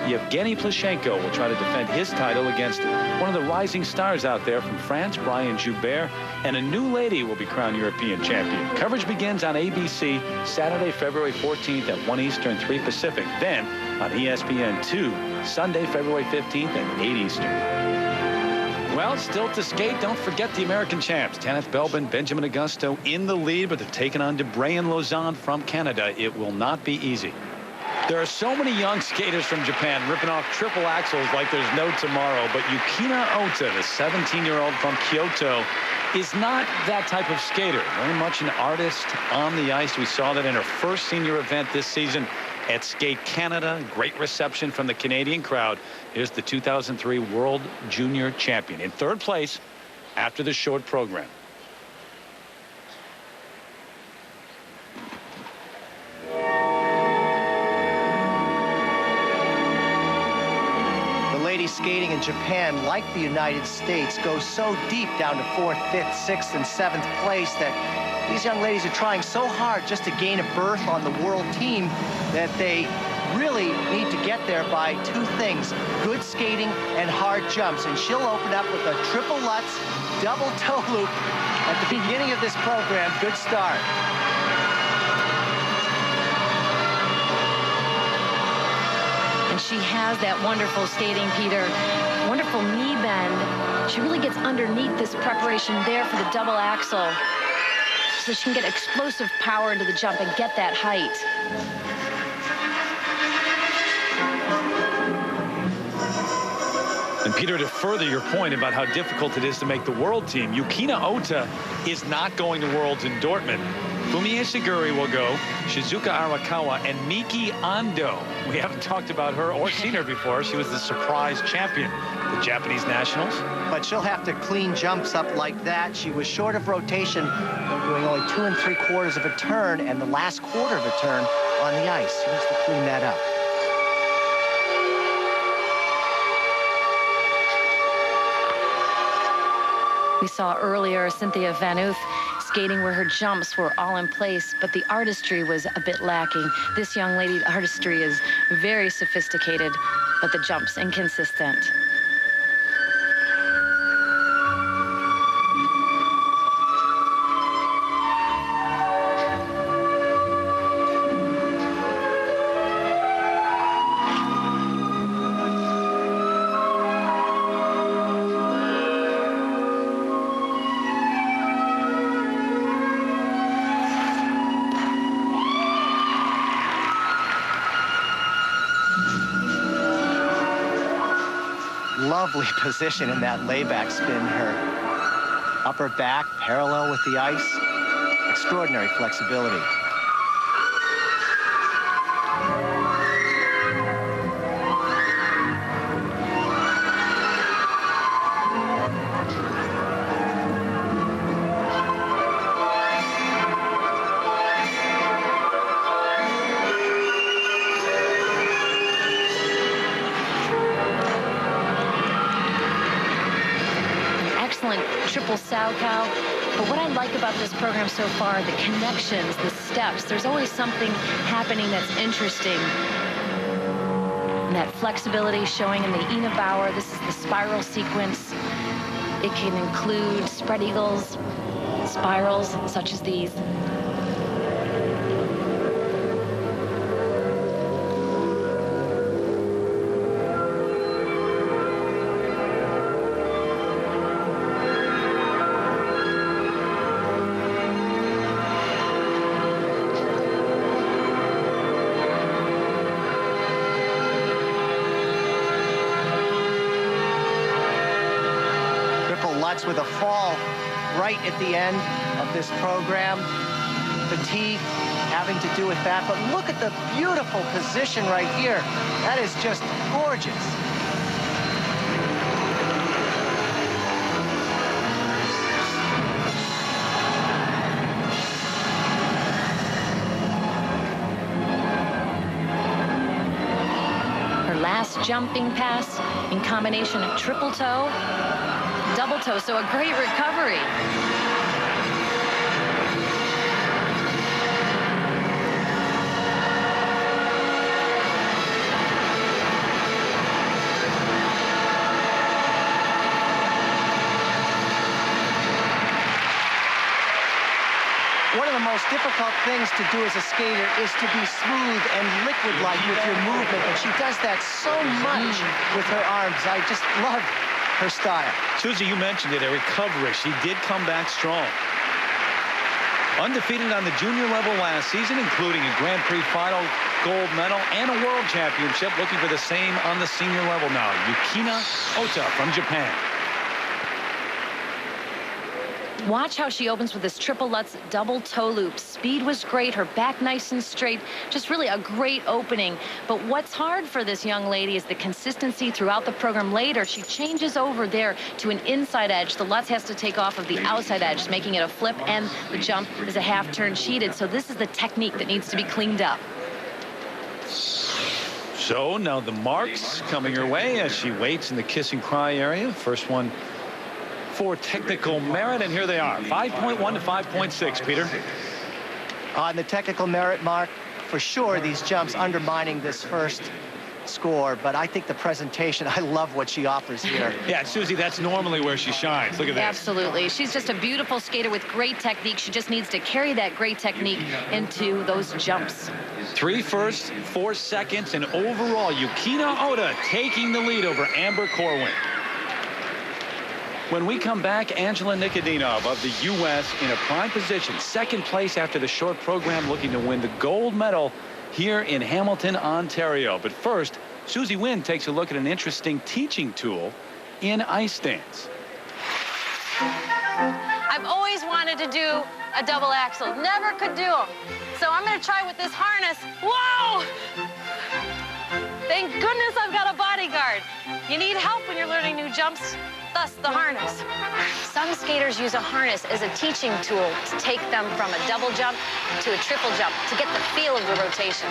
Yevgeny Plashenko will try to defend his title against one of the rising stars out there from France, Brian Joubert, and a new lady will be crowned European champion. Coverage begins on ABC Saturday, February 14th at 1 Eastern, 3 Pacific. Then on ESPN2, Sunday, February 15th at 8 Eastern. Well, still to skate, don't forget the American champs. Kenneth Belbin, Benjamin Augusto in the lead, but they're taking on Debray and Lausanne from Canada. It will not be easy. There are so many young skaters from Japan ripping off triple axles like there's no tomorrow, but Yukina Ota, the 17-year-old from Kyoto, is not that type of skater. Very much an artist on the ice. We saw that in her first senior event this season at Skate Canada. Great reception from the Canadian crowd. Here's the 2003 World Junior Champion in 3rd place after the short program. The ladies skating in Japan, like the United States, go so deep down to 4th, 5th, 6th, and 7th place that these young ladies are trying so hard just to gain a berth on the world team that they really need to get there by 2 things: good skating and hard jumps. And she'll open up with a triple Lutz, double toe loop at the beginning of this program. Good start. And she has that wonderful skating, Peter. Wonderful knee bend. She really gets underneath this preparation there for the double axel, so she can get explosive power into the jump and get that height. And Peter, to further your point about how difficult it is to make the world team, Yukina Ota is not going to Worlds in Dortmund. Fumie Shiguri will go, Shizuka Arakawa, and Miki Ando. We haven't talked about her or seen her before. She was the surprise champion, the Japanese nationals. But she'll have to clean jumps up like that. She was short of rotation, doing only 2 3/4 of a turn and the last quarter of a turn on the ice. She needs to clean that up. We saw earlier Cynthia Van Oof skating where her jumps were all in place, but the artistry was a bit lacking. This young lady, the artistry is very sophisticated. but the jump's inconsistent. Lovely position in that layback spin. Her upper back parallel with the ice. Extraordinary flexibility. Triple sow cow. But what I like about this program so far, the connections, the steps, there's always something happening that's interesting. And that flexibility showing in the Ina Bauer. This is the spiral sequence. It can include spread eagles, spirals such as these. With a fall right at the end of this program. Fatigue having to do with that, but look at the beautiful position right here. That is just gorgeous. Her last jumping pass in combination of triple toe, double toe, so a great recovery. One of the most difficult things to do as a skater is to be smooth and liquid-like with your movement, and she does that so much with her arms. I just love her style. Susie, you mentioned it, a recovery. She did come back strong. Undefeated on the junior level last season, including a Grand Prix final gold medal and a world championship, looking for the same on the senior level now. Yukina Ota from Japan. Watch how she opens with this triple Lutz double toe loop. Speed was great, her back nice and straight, just really a great opening. But what's hard for this young lady is the consistency throughout the program. Later, she changes over there to an inside edge. The Lutz has to take off of the outside edge, making it a flip, and the jump is a half turn sheeted. So this is the technique that needs to be cleaned up. So now the marks coming her way as she waits in the kiss and cry area. First one for technical merit, and here they are, 5.1 to 5.6, Peter. On the technical merit mark, for sure, these jumps undermining this first score, but I think the presentation, I love what she offers here. Yeah, Susie, that's normally where she shines. Look at this. Absolutely. She's just a beautiful skater with great technique. She just needs to carry that great technique into those jumps. 3 firsts, 4 seconds, and overall, Yukina Ota taking the lead over Amber Corwin. When we come back, Angela Nikodinov of the U.S. in a prime position, second place after the short program, looking to win the gold medal here in Hamilton, Ontario. But first, Susie Wynn takes a look at an interesting teaching tool in ice dance. I've always wanted to do a double axel, never could do them. So I'm going to try with this harness. Whoa! Thank goodness I've got a bodyguard. You need help when you're learning new jumps. Thus, the harness. Some skaters use a harness as a teaching tool to take them from a double jump to a triple jump to get the feel of the rotation.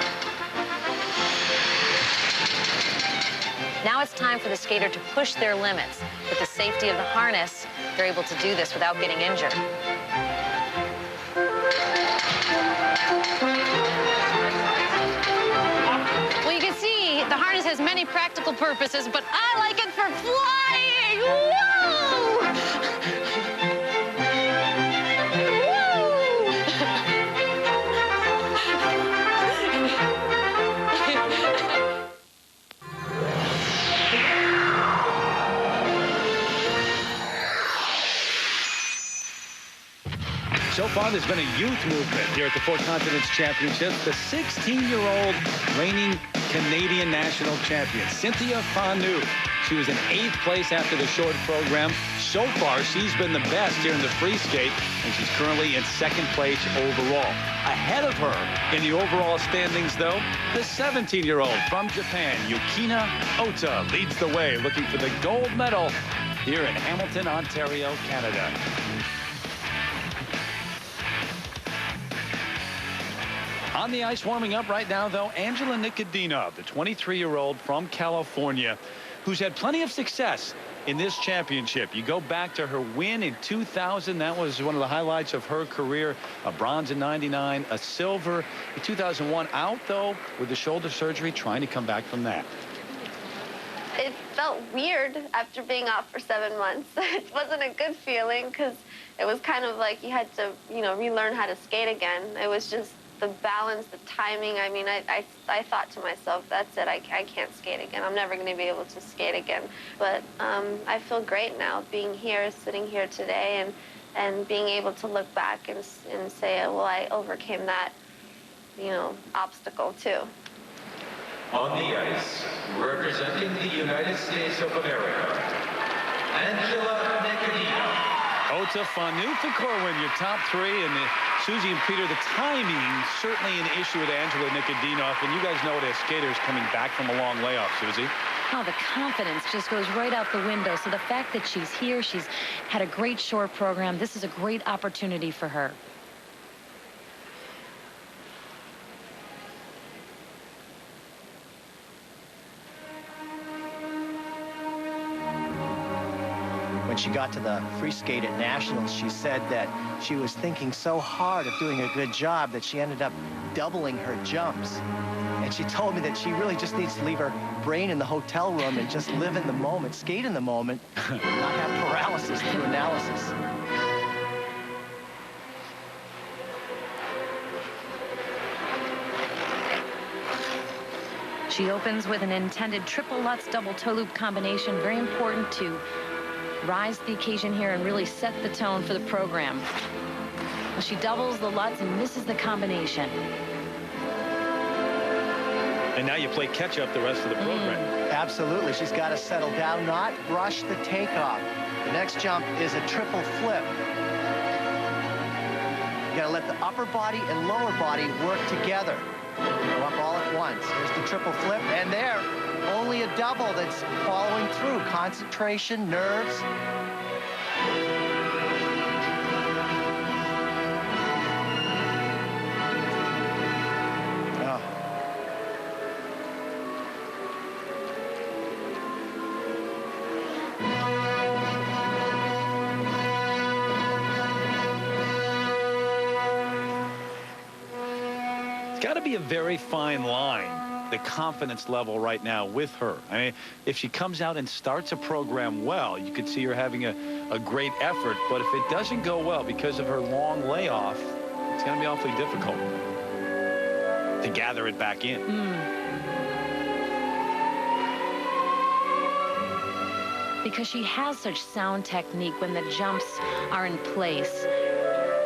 Now it's time for the skater to push their limits. With the safety of the harness, they're able to do this without getting injured. Well, you can see the harness has many practical purposes, but I like it for flying. Whoa! So far, there's been a youth movement here at the Four Continents Championships. The 16-year-old reigning Canadian national champion, Cynthia Fanu. She was in 8th place after the short program. So far, she's been the best here in the free skate, and she's currently in 2nd place overall. Ahead of her in the overall standings, though, the 17-year-old from Japan, Yukina Ota, leads the way, looking for the gold medal here in Hamilton, Ontario, Canada. On the ice warming up right now, though, Angela Nikodinov, the 23-year-old from California, who's had plenty of success in this championship. You go back to her win in 2000. That was one of the highlights of her career. A bronze in 99, a silver in 2001. Out, though, with the shoulder surgery, trying to come back from that. It felt weird after being off for 7 months. It wasn't a good feeling because it was kind of like you had to, relearn how to skate again. It was just the balance, the timing. I mean, I thought to myself, that's it. I can't skate again. I'm never going to be able to skate again. But I feel great now being here, sitting here today, and being able to look back and say, well, I overcame that, obstacle too. On the ice, representing the United States of America, Angela Nikodinov. Ota, Fanu, Corwin, your top 3, and Susie and Peter, the timing certainly an issue with Angela Nikodinov, and you guys know it as skaters coming back from a long layoff, Susie. Oh, the confidence just goes right out the window. So the fact that she's here, she's had a great short program, this is a great opportunity for her. When she got to the free skate at Nationals, she said that she was thinking so hard of doing a good job that she ended up doubling her jumps. And she told me that she really just needs to leave her brain in the hotel room and just live in the moment, skate in the moment, and not have paralysis through analysis. She opens with an intended triple Lutz double toe loop combination. Very important to rise to the occasion here and really set the tone for the program. Well, she doubles the Lutz and misses the combination. And now you play catch-up the rest of the program. Absolutely. She's got to settle down, not rush the takeoff. The next jump is a triple flip. You got to let the upper body and lower body work together. Go up all at once. Here's the triple flip, and there, only a double that's following through. Concentration, nerves. Oh. It's got to be a very fine line, the confidence level right now with her. I mean, if she comes out and starts a program well, you could see her having a great effort. But if it doesn't go well because of her long layoff, it's going to be awfully difficult to gather it back in. Because she has such sound technique when the jumps are in place.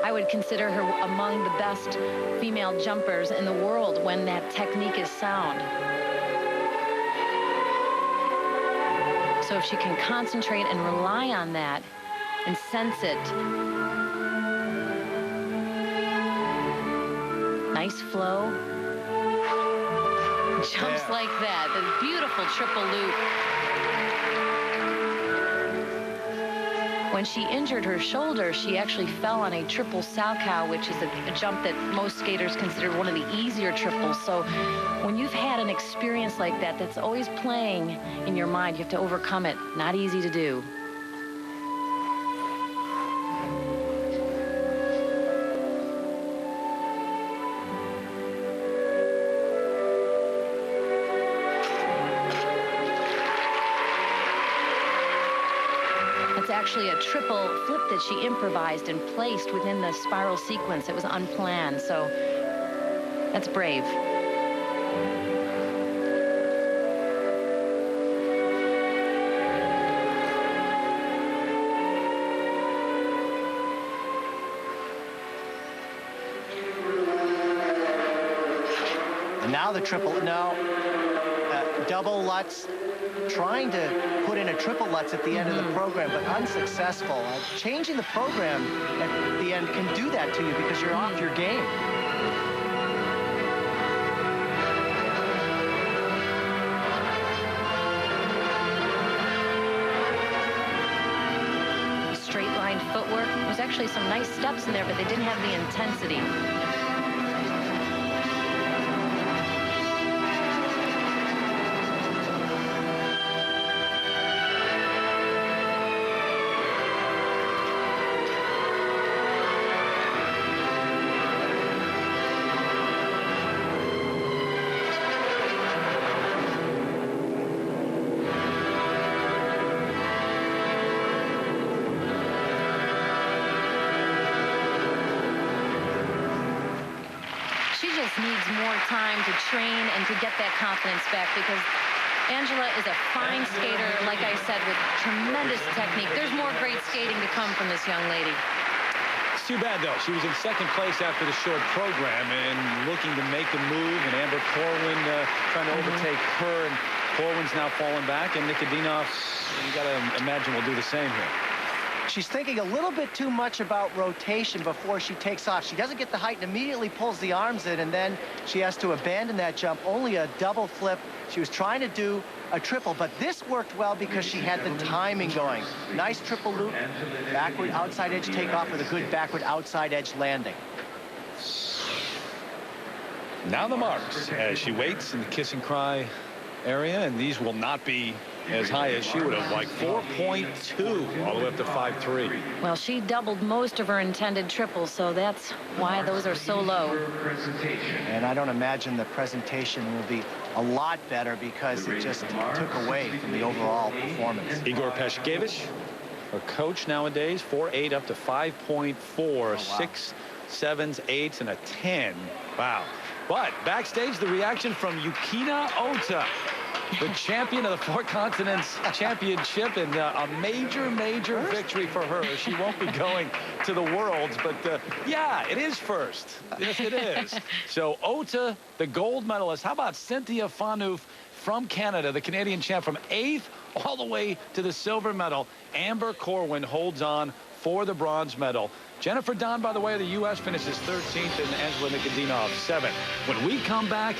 I would consider her among the best female jumpers in the world when that technique is sound. So if she can concentrate and rely on that and sense it. Nice flow. Jumps like that. The beautiful triple loop. When she injured her shoulder, she actually fell on a triple salchow, which is a jump that most skaters consider one of the easier triples. So when you've had an experience like that, that's always playing in your mind, you have to overcome it. Not easy to do. actually a triple flip that she improvised and placed within the spiral sequence. It was unplanned, so that's brave. And now the triple, double Lutz, trying to put in a triple Lutz at the end of the program, but unsuccessful. Changing the program at the end can do that to you because you're off your game. Straight line footwork. There's actually some nice steps in there, but they didn't have the intensity. Needs more time to train and to get that confidence back, because Angela is a fine skater, like I said, with tremendous technique. There's more great skating to come from this young lady. It's too bad, though. She was in second place after the short program and looking to make a move, and Amber Corwin trying to overtake her, and Corwin's now falling back, and Nikodinov, you got to imagine, will do the same here. She's thinking a little bit too much about rotation before she takes off. She doesn't get the height and immediately pulls the arms in, and then she has to abandon that jump. Only a double flip. She was trying to do a triple, but this worked well because she had the timing going. Nice triple loop, backward outside edge takeoff with a good backward outside edge landing. Now the marks as she waits in the kiss and cry area, and these will not be as high as she would have, like 4.2 all the way up to 5.3. Well, she doubled most of her intended triples, so that's why those are so low. And I don't imagine the presentation will be a lot better because it just took away from the overall performance. Igor Peshkevich, her coach nowadays, 4.8 up to 5.4, wow. 6, 7s, 8s, and a 10. Wow. But backstage, the reaction from Yukina Ota, the champion of the Four Continents Championship, and a major victory for her. She won't be going to the Worlds, but yeah, it is first. Yes, it is. So Ota, the gold medalist. How about Cynthia Phaneuf from Canada, the Canadian champ, from 8th all the way to the silver medal. Amber Corwin holds on for the bronze medal. Jennifer Don, by the way, of the U.S. finishes 13th, and Angela Nikodinov 7th. When we come back,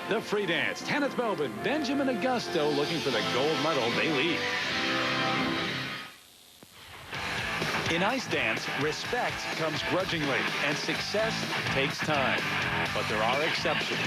the free dance. Kenneth Melvin, Benjamin Augusto looking for the gold medal. They lead. In ice dance, respect comes grudgingly, and success takes time. But there are exceptions.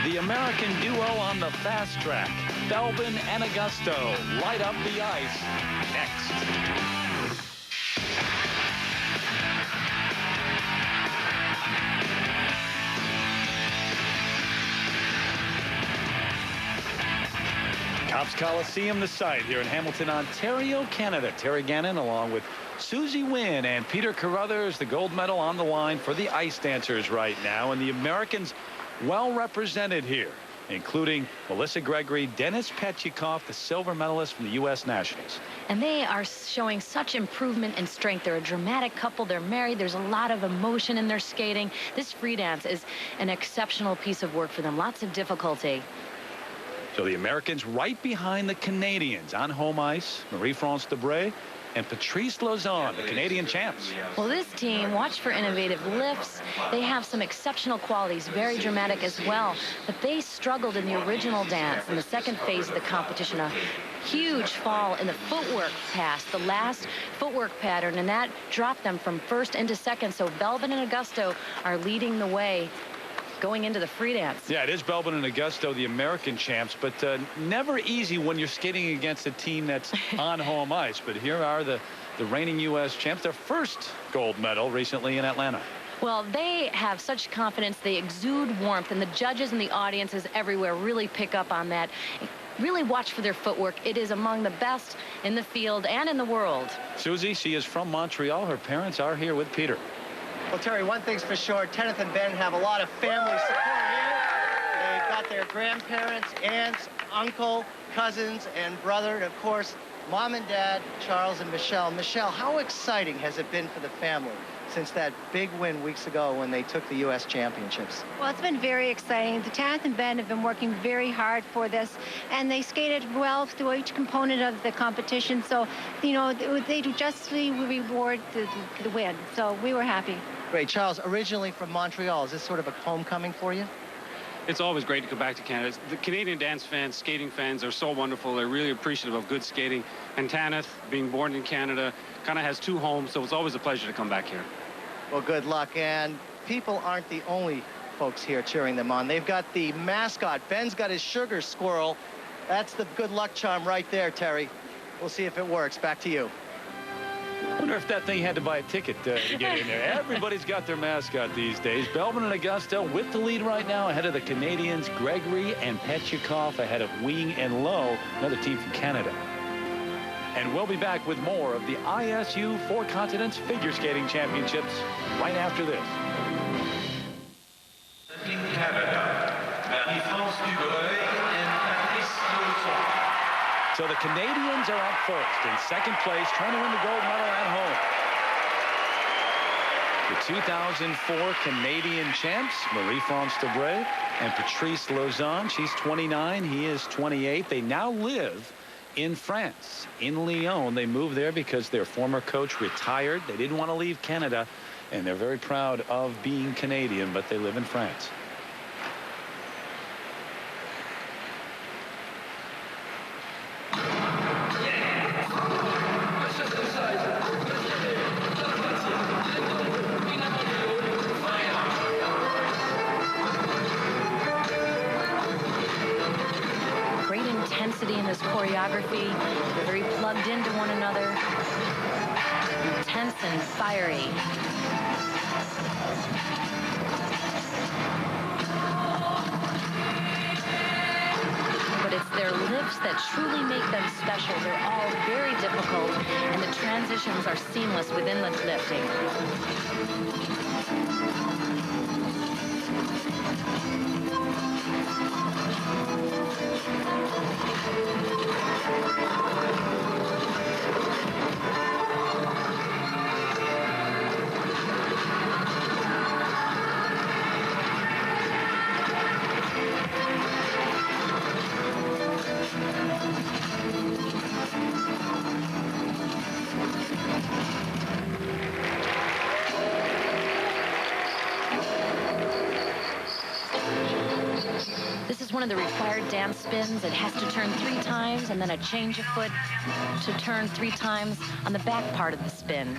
The American duo on the fast track, Belbin and Augusto, light up the ice next. Copps Coliseum, the site here in Hamilton, Ontario, Canada. Terry Gannon along with Susie Wynn and Peter Carruthers, the gold medal on the line for the ice dancers right now. And the Americans well represented here, including Melissa Gregory, Dennis Petchikoff, the silver medalist from the U.S. Nationals. And they are showing such improvement in strength. They're a dramatic couple. They're married. There's a lot of emotion in their skating. This free dance is an exceptional piece of work for them. Lots of difficulty. So the Americans right behind the Canadians on home ice, Marie-France Debray and Patrice Lauzon, the Canadian champs. Well, this team, watch for innovative lifts. They have some exceptional qualities, very dramatic as well. But they struggled in the original dance in the second phase of the competition. A huge fall in the footwork pass, the last footwork pattern, and that dropped them from first into second. So Belbin and Augusto are leading the way going into the free dance. Yeah, it is Belbin and Augusto, the American champs, but never easy when you're skating against a team that's on home ice. But here are the reigning U.S. champs, their first gold medal recently in Atlanta. Well, they have such confidence. They exude warmth, and the judges and the audiences everywhere really pick up on that. Really watch for their footwork. It is among the best in the field and in the world. Susie, she is from Montreal. Her parents are here with Peter. Well, Terry, one thing's for sure, Kenneth and Ben have a lot of family support here. They've got their grandparents, aunts, uncle, cousins, and brother, and of course, Mom and Dad, Charles and Michelle. Michelle, how exciting has it been for the family since that big win weeks ago when they took the U.S. championships? Well, it's been very exciting. The Kenneth and Ben have been working very hard for this, and they skated well through each component of the competition. So, you know, they justly reward the win. So we were happy. Great. Charles, originally from Montreal, is this sort of a homecoming for you? It's always great to go back to Canada. The Canadian dance fans, skating fans are so wonderful. They're really appreciative of good skating. And Kenneth, being born in Canada, kind of has two homes, so it's always a pleasure to come back here. Well, good luck. And people aren't the only folks here cheering them on. They've got the mascot. Ben's got his sugar squirrel. That's the good luck charm right there, Terry. We'll see if it works. Back to you. I wonder if that thing had to buy a ticket to get in there. Everybody's got their mascot these days. Belbin and Augusto with the lead right now ahead of the Canadians. Gregory and Petchikov ahead of Wing and Lowe, another team from Canada. And we'll be back with more of the ISU Four Continents Figure Skating Championships right after this. In Canada, Marie-France Dubreuil and Patrice Lauzon. So the Canadians are up first. In second place, trying to win the gold medal at home. The 2004 Canadian champs, Marie-France Dubreuil and Patrice Lauzon. She's 29. He is 28. They now live in France, in Lyon. They moved there because their former coach retired. They didn't want to leave Canada, and they're very proud of being Canadian, but they live in France. In this choreography, they're very plugged into one another, intense and fiery. But it's their lifts that truly make them special. They're all very difficult, and the transitions are seamless within the lifting. This is one of the required dance spins. It has to turn 3 times and then a change of foot to turn 3 times on the back part of the spin.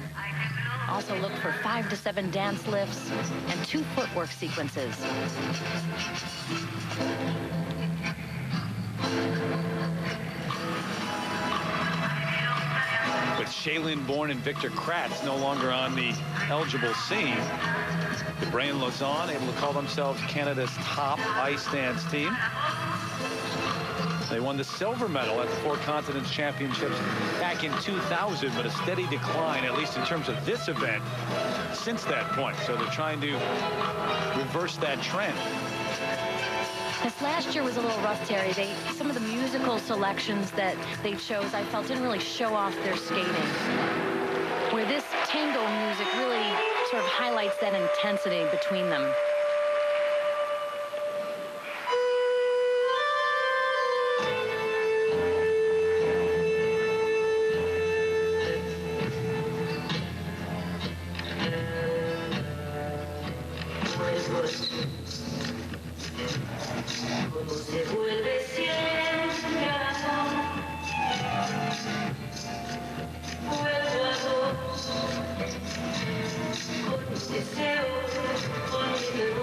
Also look for 5 to 7 dance lifts and 2 footwork sequences. With Shailene Bourne and Victor Kratz no longer on the eligible scene, Dubreuil and Lauzon able to call themselves Canada's top ice dance team. They won the silver medal at the Four Continents Championships back in 2000, but a steady decline, at least in terms of this event, since that point. So they're trying to reverse that trend. This last year was a little rough, Terry. Some of the musical selections that they chose, I felt, didn't really show off their skating. Where this tango music really sort of highlights that intensity between them. Deseos con mi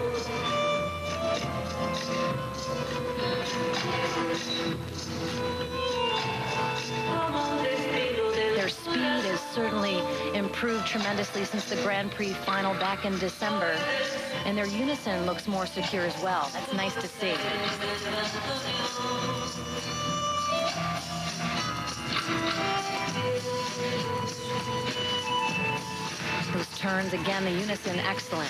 improved tremendously since the Grand Prix final back in December. And their unison looks more secure as well. That's nice to see. Those turns, again, the unison, excellent.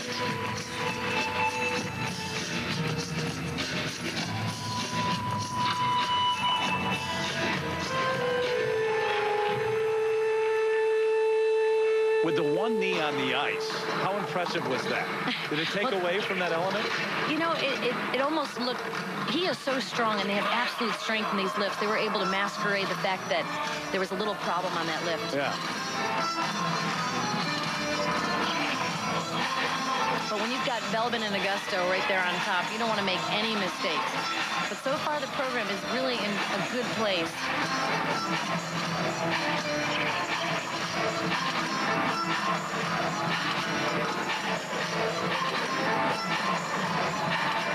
With the one knee on the ice, how impressive was that? Did it take away from that element? You know, it almost looked, he is so strong and they have absolute strength in these lifts. They were able to masquerade the fact that there was a little problem on that lift. Yeah. But when you've got Belbin and Augusto right there on top, you don't want to make any mistakes. But so far the program is really in a good place.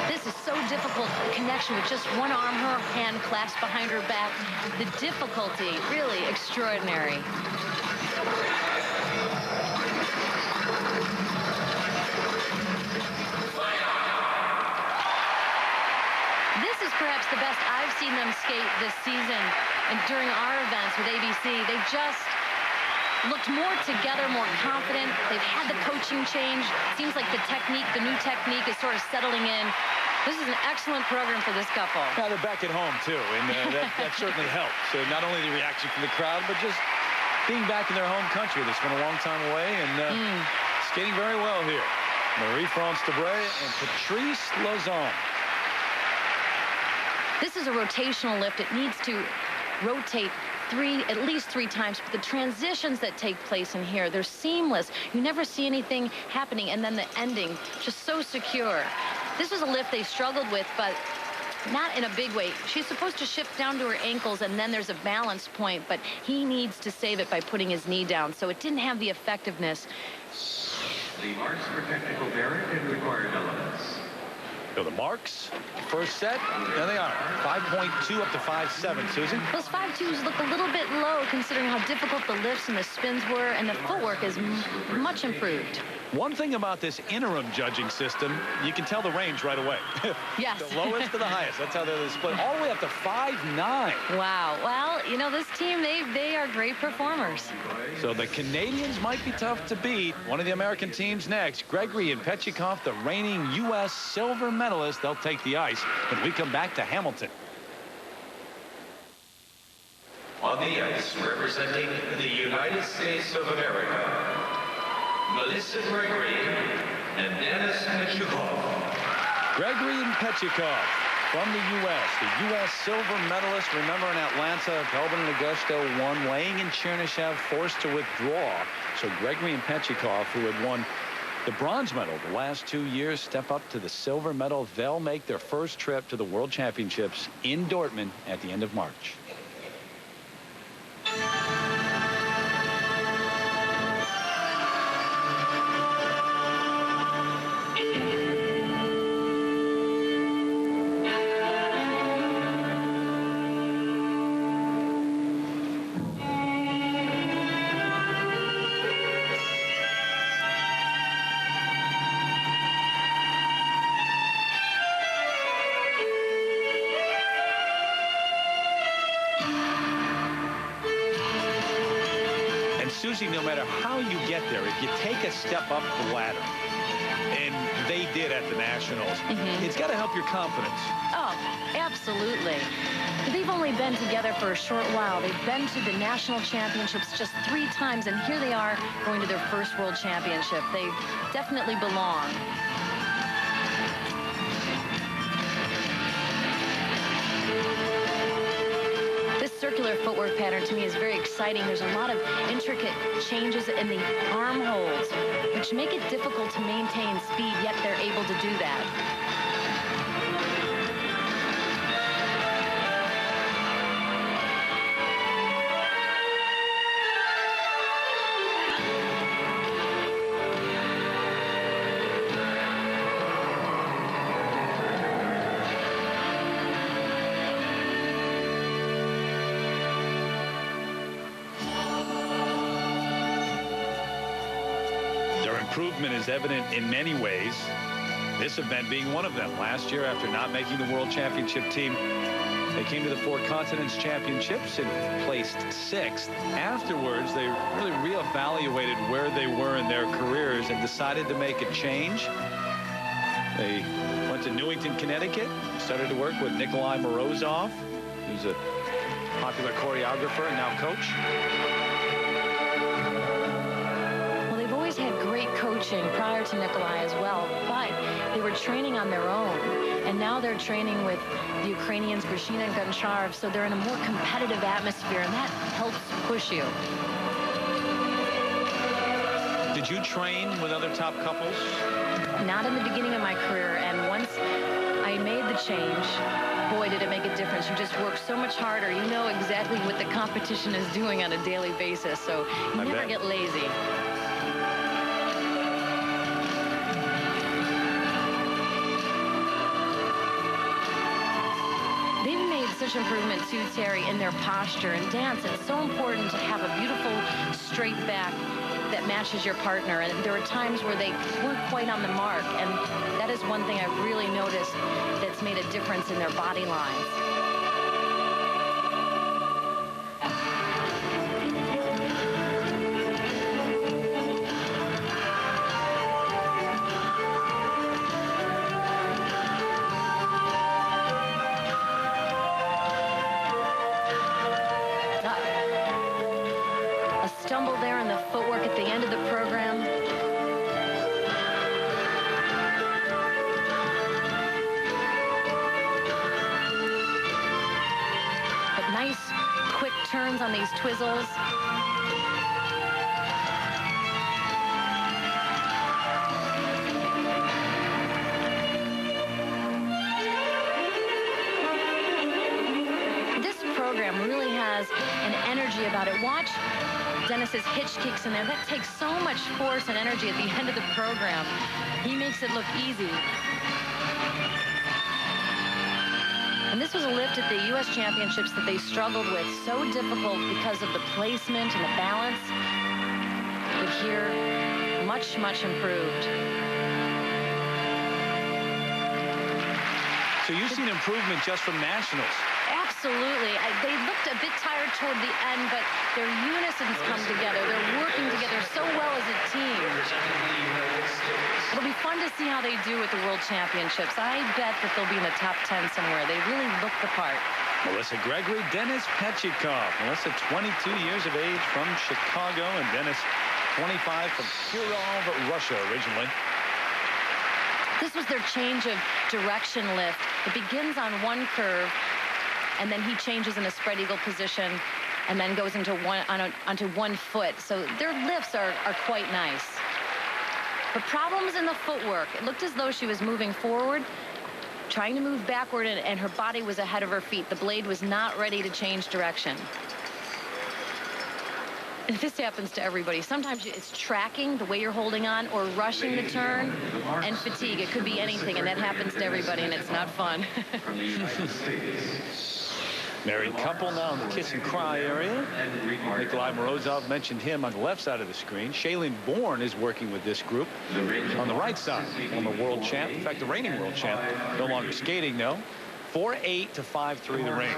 This is so difficult, connection with just one arm, her hand clasped behind her back. The difficulty, really extraordinary. This is perhaps the best I've seen them skate this season. And during our events with ABC, they just looked more together, more confident. They've had the coaching change. Seems like the technique, the new technique is sort of settling in. This is an excellent program for this couple. Yeah, they're back at home, too, and that certainly helps. So not only the reaction from the crowd, but just being back in their home country. They spent a long time away and skating very well here. Marie-France Debray and Patrice Lauzon. This is a rotational lift. It needs to rotate at least three times, but the transitions that take place in here, they're seamless. You never see anything happening, and then the ending, just so secure. This was a lift they struggled with, but not in a big way. She's supposed to shift down to her ankles, and then there's a balance point, but he needs to save it by putting his knee down, so it didn't have the effectiveness. The marks for technical merit and required elements. So the marks, first set, there they are, 5.2 up to 5.7, Susan. Those 5.2s look a little bit low considering how difficult the lifts and the spins were, and the footwork is much improved. One thing about this interim judging system, you can tell the range right away. Yes. The lowest to the highest. That's how they're split. All the way up to 5.9. Wow. Well, you know, this team, they are great performers. So the Canadians might be tough to beat. One of the American teams next. Gregory and Petchikov, the reigning U.S. silver medalists. They'll take the ice when we come back to Hamilton. On the ice, representing the United States of America, Melissa Gregory and Dennis Petchikov. Gregory and Petchikov from the U.S. The U.S. silver medalist. Remember in Atlanta, Belbin and Augusto won. Lang and Chernyshев forced to withdraw. So Gregory and Petchikov, who had won the bronze medal the last 2 years, step up to the silver medal. They'll make their first trip to the World Championships in Dortmund at the end of March. Susie, no matter how you get there, if you take a step up the ladder, and they did at the Nationals, it's got to help your confidence. Oh, absolutely. They've only been together for a short while. They've been to the national championships just 3 times, and here they are going to their first world championship. They definitely belong. Circular footwork pattern to me is very exciting. There's a lot of intricate changes in the arm holds, which make it difficult to maintain speed, yet they're able to do that. improvement is evident in many ways, this event being one of them. Last year, after not making the World Championship team, they came to the Four Continents Championships and placed 6th. Afterwards, they really reevaluated where they were in their careers and decided to make a change. They went to Newington, Connecticut, started to work with Nikolai Morozov, who's a popular choreographer and now coach. Well, they've always had great coaching prior to Nikolai as well, but they were training on their own. And now they're training with the Ukrainians, Grishina and Goncharov, so they're in a more competitive atmosphere, and that helps push you. Did you train with other top couples? Not in the beginning of my career, and once I made the change, boy, did it make a difference. You just work so much harder. You know exactly what the competition is doing on a daily basis, so you never get lazy. They've made such improvement too, Terry, in their posture and dance. It's so important to have a beautiful straight back that matches your partner, and there are times where they weren't quite on the mark, and that is one thing I've really noticed that's made a difference in their body lines. A stumble there in the footwork at the end of the program. But nice, quick turns on these twizzles. This program really has an energy about it. Watch Dennis's hitch kicks in there. That takes so much force and energy at the end of the program. He makes it look easy. And this was a lift at the U.S. Championships that they struggled with. So difficult because of the placement and the balance. But here, much, much improved. So you've seen improvement just from nationals. Absolutely. They looked a bit tired toward the end, but their unisons come together. They're working together so well as a team. It'll be fun to see how they do at the World Championships. I bet that they'll be in the top 10 somewhere. They really look the part. Melissa Gregory, Denis Petchikov. Melissa, 22 years of age from Chicago, and Denis, 25 from Kirov, Russia originally. This was their change of direction lift. It begins on one curve, and then he changes in a spread eagle position and then goes into onto one foot. So their lifts are quite nice. But problems in the footwork. It looked as though she was moving forward, trying to move backward, and her body was ahead of her feet. The blade was not ready to change direction. And this happens to everybody. Sometimes it's tracking the way you're holding on or rushing the turn and fatigue. It could be anything, and that happens to everybody, and it's not fun. Married couple now in the kiss and cry area. Nikolai Morozov mentioned him on the left side of the screen. Shailene Bourne is working with this group on the right side. Former world champ, in fact, the reigning world champ, no longer skating though. 4-8 to 5-3 the range.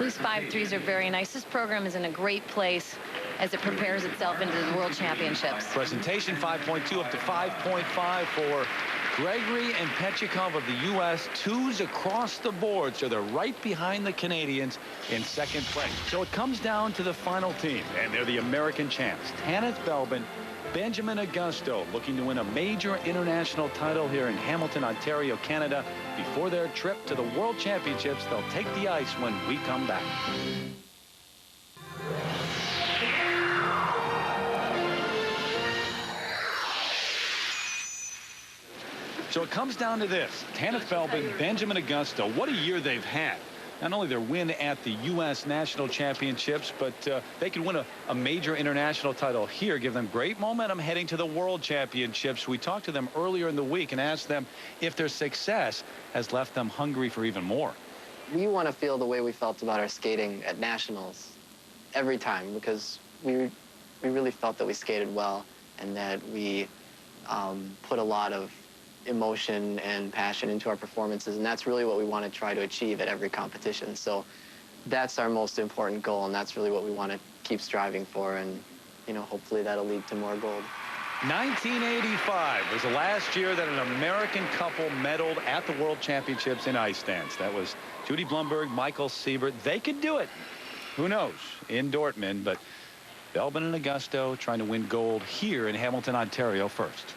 These 5-3s are very nice. This program is in a great place as it prepares itself into the World Championships. Presentation 5.2 up to 5.5 for Gregory and Petchikov of the U.S. Twos across the board, so they're right behind the Canadians in second place. So it comes down to the final team, and they're the American champs. Tanith Belbin, Benjamin Augusto, looking to win a major international title here in Hamilton, Ontario, Canada. Before their trip to the World Championships, they'll take the ice when we come back. So it comes down to this. Tanith Belbin, Benjamin Augusto, what a year they've had. Not only their win at the U.S. National Championships, but they can win a major international title here, give them great momentum heading to the World Championships. We talked to them earlier in the week and asked them if their success has left them hungry for even more. We want to feel the way we felt about our skating at Nationals every time, because we really felt that we skated well and that we put a lot of emotion and passion into our performances, and that's really what we want to try to achieve at every competition. So that's our most important goal, and that's really what we want to keep striving for, and hopefully that'll lead to more gold. 1985 was the last year that an American couple medaled at the World Championships in ice dance. That was Judy Blumberg, Michael Siebert. They could do it. Who knows? In Dortmund, but Belbin and Augusto trying to win gold here in Hamilton, Ontario first.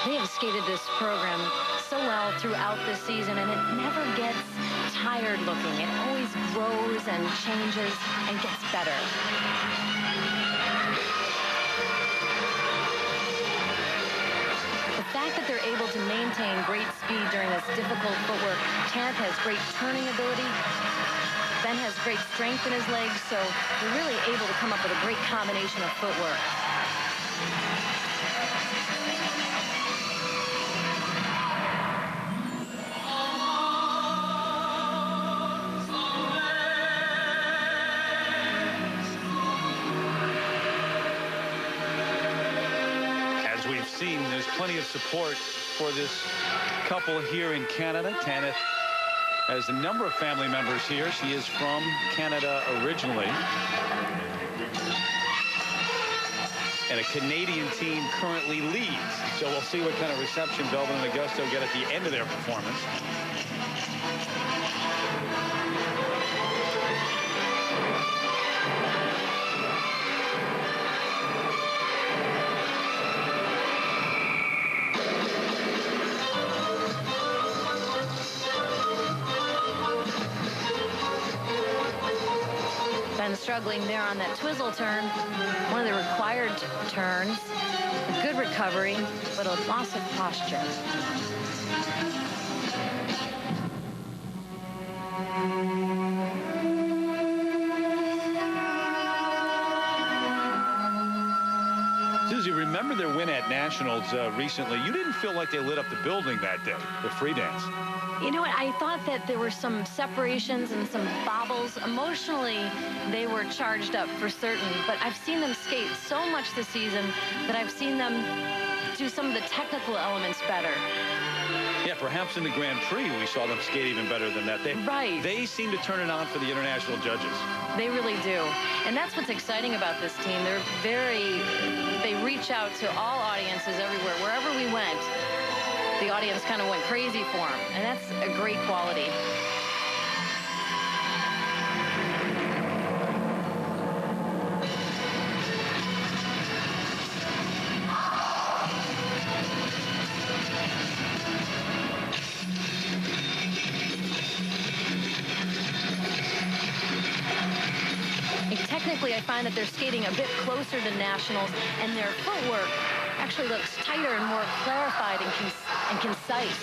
They have skated this program so well throughout the season, and it never gets tired looking. It always grows and changes and gets better. The fact that they're able to maintain great speed during this difficult footwork. Tanith has great turning ability. Ben has great strength in his legs, so they're really able to come up with a great combination of footwork. Seen, there's plenty of support for this couple here in Canada. Tanith has a number of family members here. She is from Canada originally. And a Canadian team currently leads. So we'll see what kind of reception Belbin and Augusto get at the end of their performance. Struggling there on that twizzle turn, one of the required turns. A good recovery, but a loss of posture. Susie, remember their win at Nationals recently. You didn't feel like they lit up the building that day, the free dance. You know what? I thought that there were some separations and some bobbles. Emotionally, they were charged up for certain, but I've seen them skate so much this season that I've seen them do some of the technical elements better. Yeah, perhaps in the Grand Prix, we saw them skate even better than that. They seem to turn it on for the international judges. They really do. And that's what's exciting about this team. They reach out to all audiences everywhere. Wherever we went, the audience kind of went crazy for them, and that's a great quality. Technically, I find that they're skating a bit closer to nationals, and their footwork actually looks tighter and more clarified and concise.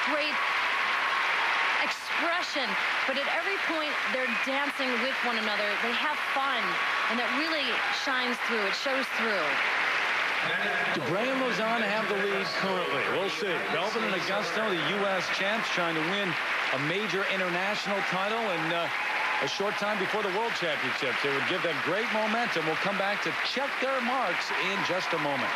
Great expression, but at every point they're dancing with one another. They have fun, and that really shines through. It shows through. Dubray and Lausanne have the lead currently. We'll see. Belbin and Augusto, the U.S. champs, trying to win a major international title and a short time before the World Championships. It would give them great momentum. We'll come back to check their marks in just a moment.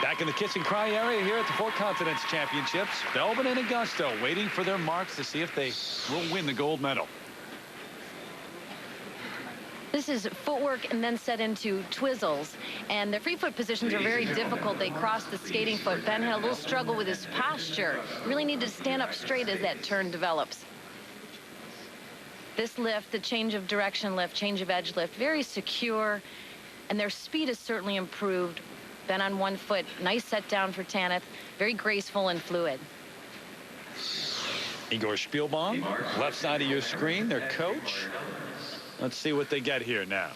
Back in the kiss and cry area here at the Four Continents Championships, Belbin and Augusto waiting for their marks to see if they will win the gold medal. This is footwork and then set into twizzles. And their free foot positions are very difficult. They cross the skating foot. Ben had a little struggle with his posture. Really need to stand up straight as that turn develops. This lift, the change of direction lift, change of edge lift, very secure. And their speed has certainly improved. Ben on one foot. Nice set down for Tanith. Very graceful and fluid. Igor Spielbaum, left side of your screen, their coach. Let's see what they get here now.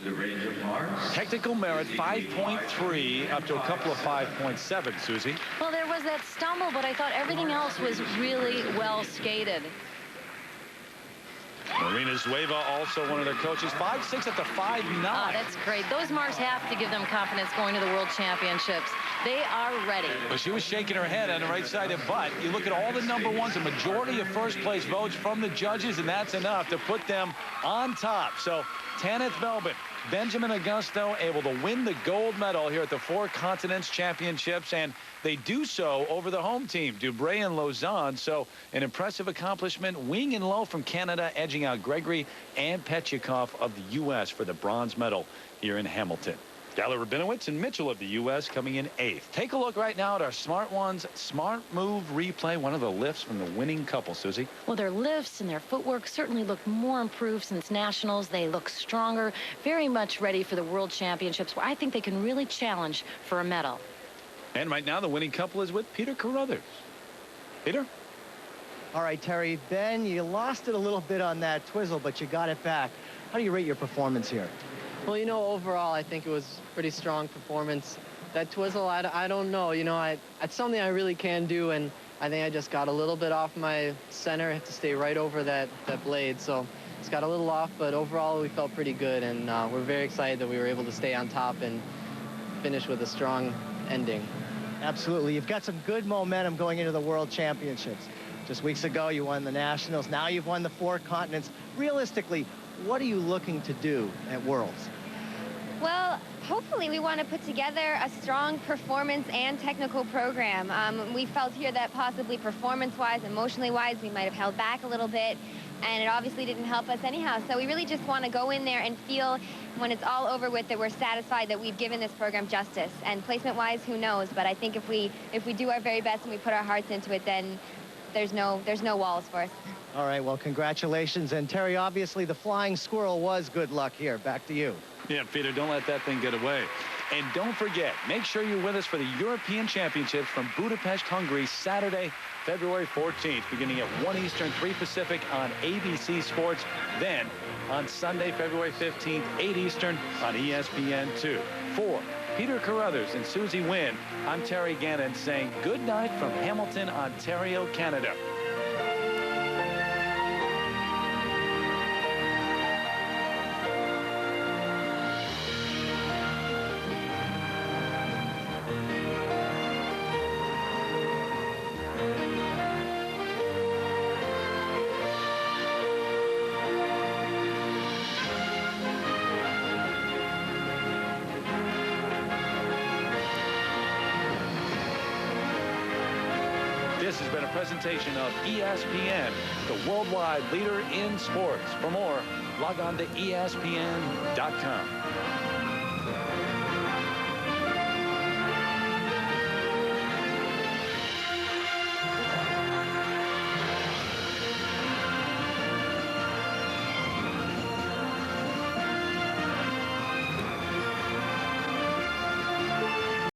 The range of marks. Technical merit 5.3 up to a couple of 5.7, Susie. Well, there was that stumble, but I thought everything else was really well skated. Marina Zueva, also one of their coaches, 5'6" at the 5'9". Oh, that's great. Those marks have to give them confidence going to the World Championships. They are ready. Well, she was shaking her head on the right side of butt. You look at all the number ones, a majority of first place votes from the judges, and that's enough to put them on top. So Tanith Belbin, Benjamin Augusto able to win the gold medal here at the Four Continents Championships, and they do so over the home team, Dubray and Lausanne. So an impressive accomplishment. Wing and low from Canada, edging out Gregory and Petyakov of the U.S. for the bronze medal here in Hamilton. Gala Rabinowitz and Mitchell of the U.S. coming in 8th. Take a look right now at our Smart Ones Smart Move replay, one of the lifts from the winning couple, Susie. Well, their lifts and their footwork certainly look more improved since nationals. They look stronger, very much ready for the World Championships, where I think they can really challenge for a medal. And right now the winning couple is with Peter Carruthers. Peter? All right, Terry. Ben, you lost it a little bit on that twizzle, but you got it back. How do you rate your performance here? Well, you know, overall, I think it was a pretty strong performance. That twizzle, I don't know. You know, it's something I really can do, and I think I just got a little bit off my center. I have to stay right over that blade, so it's got a little off, but overall, we felt pretty good, and we're very excited that we were able to stay on top and finish with a strong ending. Absolutely. You've got some good momentum going into the World Championships. Just weeks ago, you won the Nationals. Now you've won the Four Continents. Realistically, what are you looking to do at Worlds? Well, hopefully we want to put together a strong performance and technical program. We felt here that possibly performance-wise, emotionally-wise, we might have held back a little bit, and it obviously didn't help us anyhow. So we really just want to go in there and feel, when it's all over with, that we're satisfied that we've given this program justice. And placement-wise, who knows? But I think if we do our very best and we put our hearts into it, then there's no walls for us. All right, well, congratulations. And Terry, obviously the flying squirrel was good luck here. Back to you. Yeah, Peter, don't let that thing get away. And don't forget, make sure you're with us for the European Championships from Budapest, Hungary, Saturday, February 14th, beginning at 1 Eastern, 3 Pacific on ABC Sports. Then on Sunday, February 15th, 8 Eastern on ESPN2. For Peter Carruthers and Susie Wynn, I'm Terry Gannon saying good night from Hamilton, Ontario, Canada. This has been a presentation of ESPN, the worldwide leader in sports. For more, log on to ESPN.com.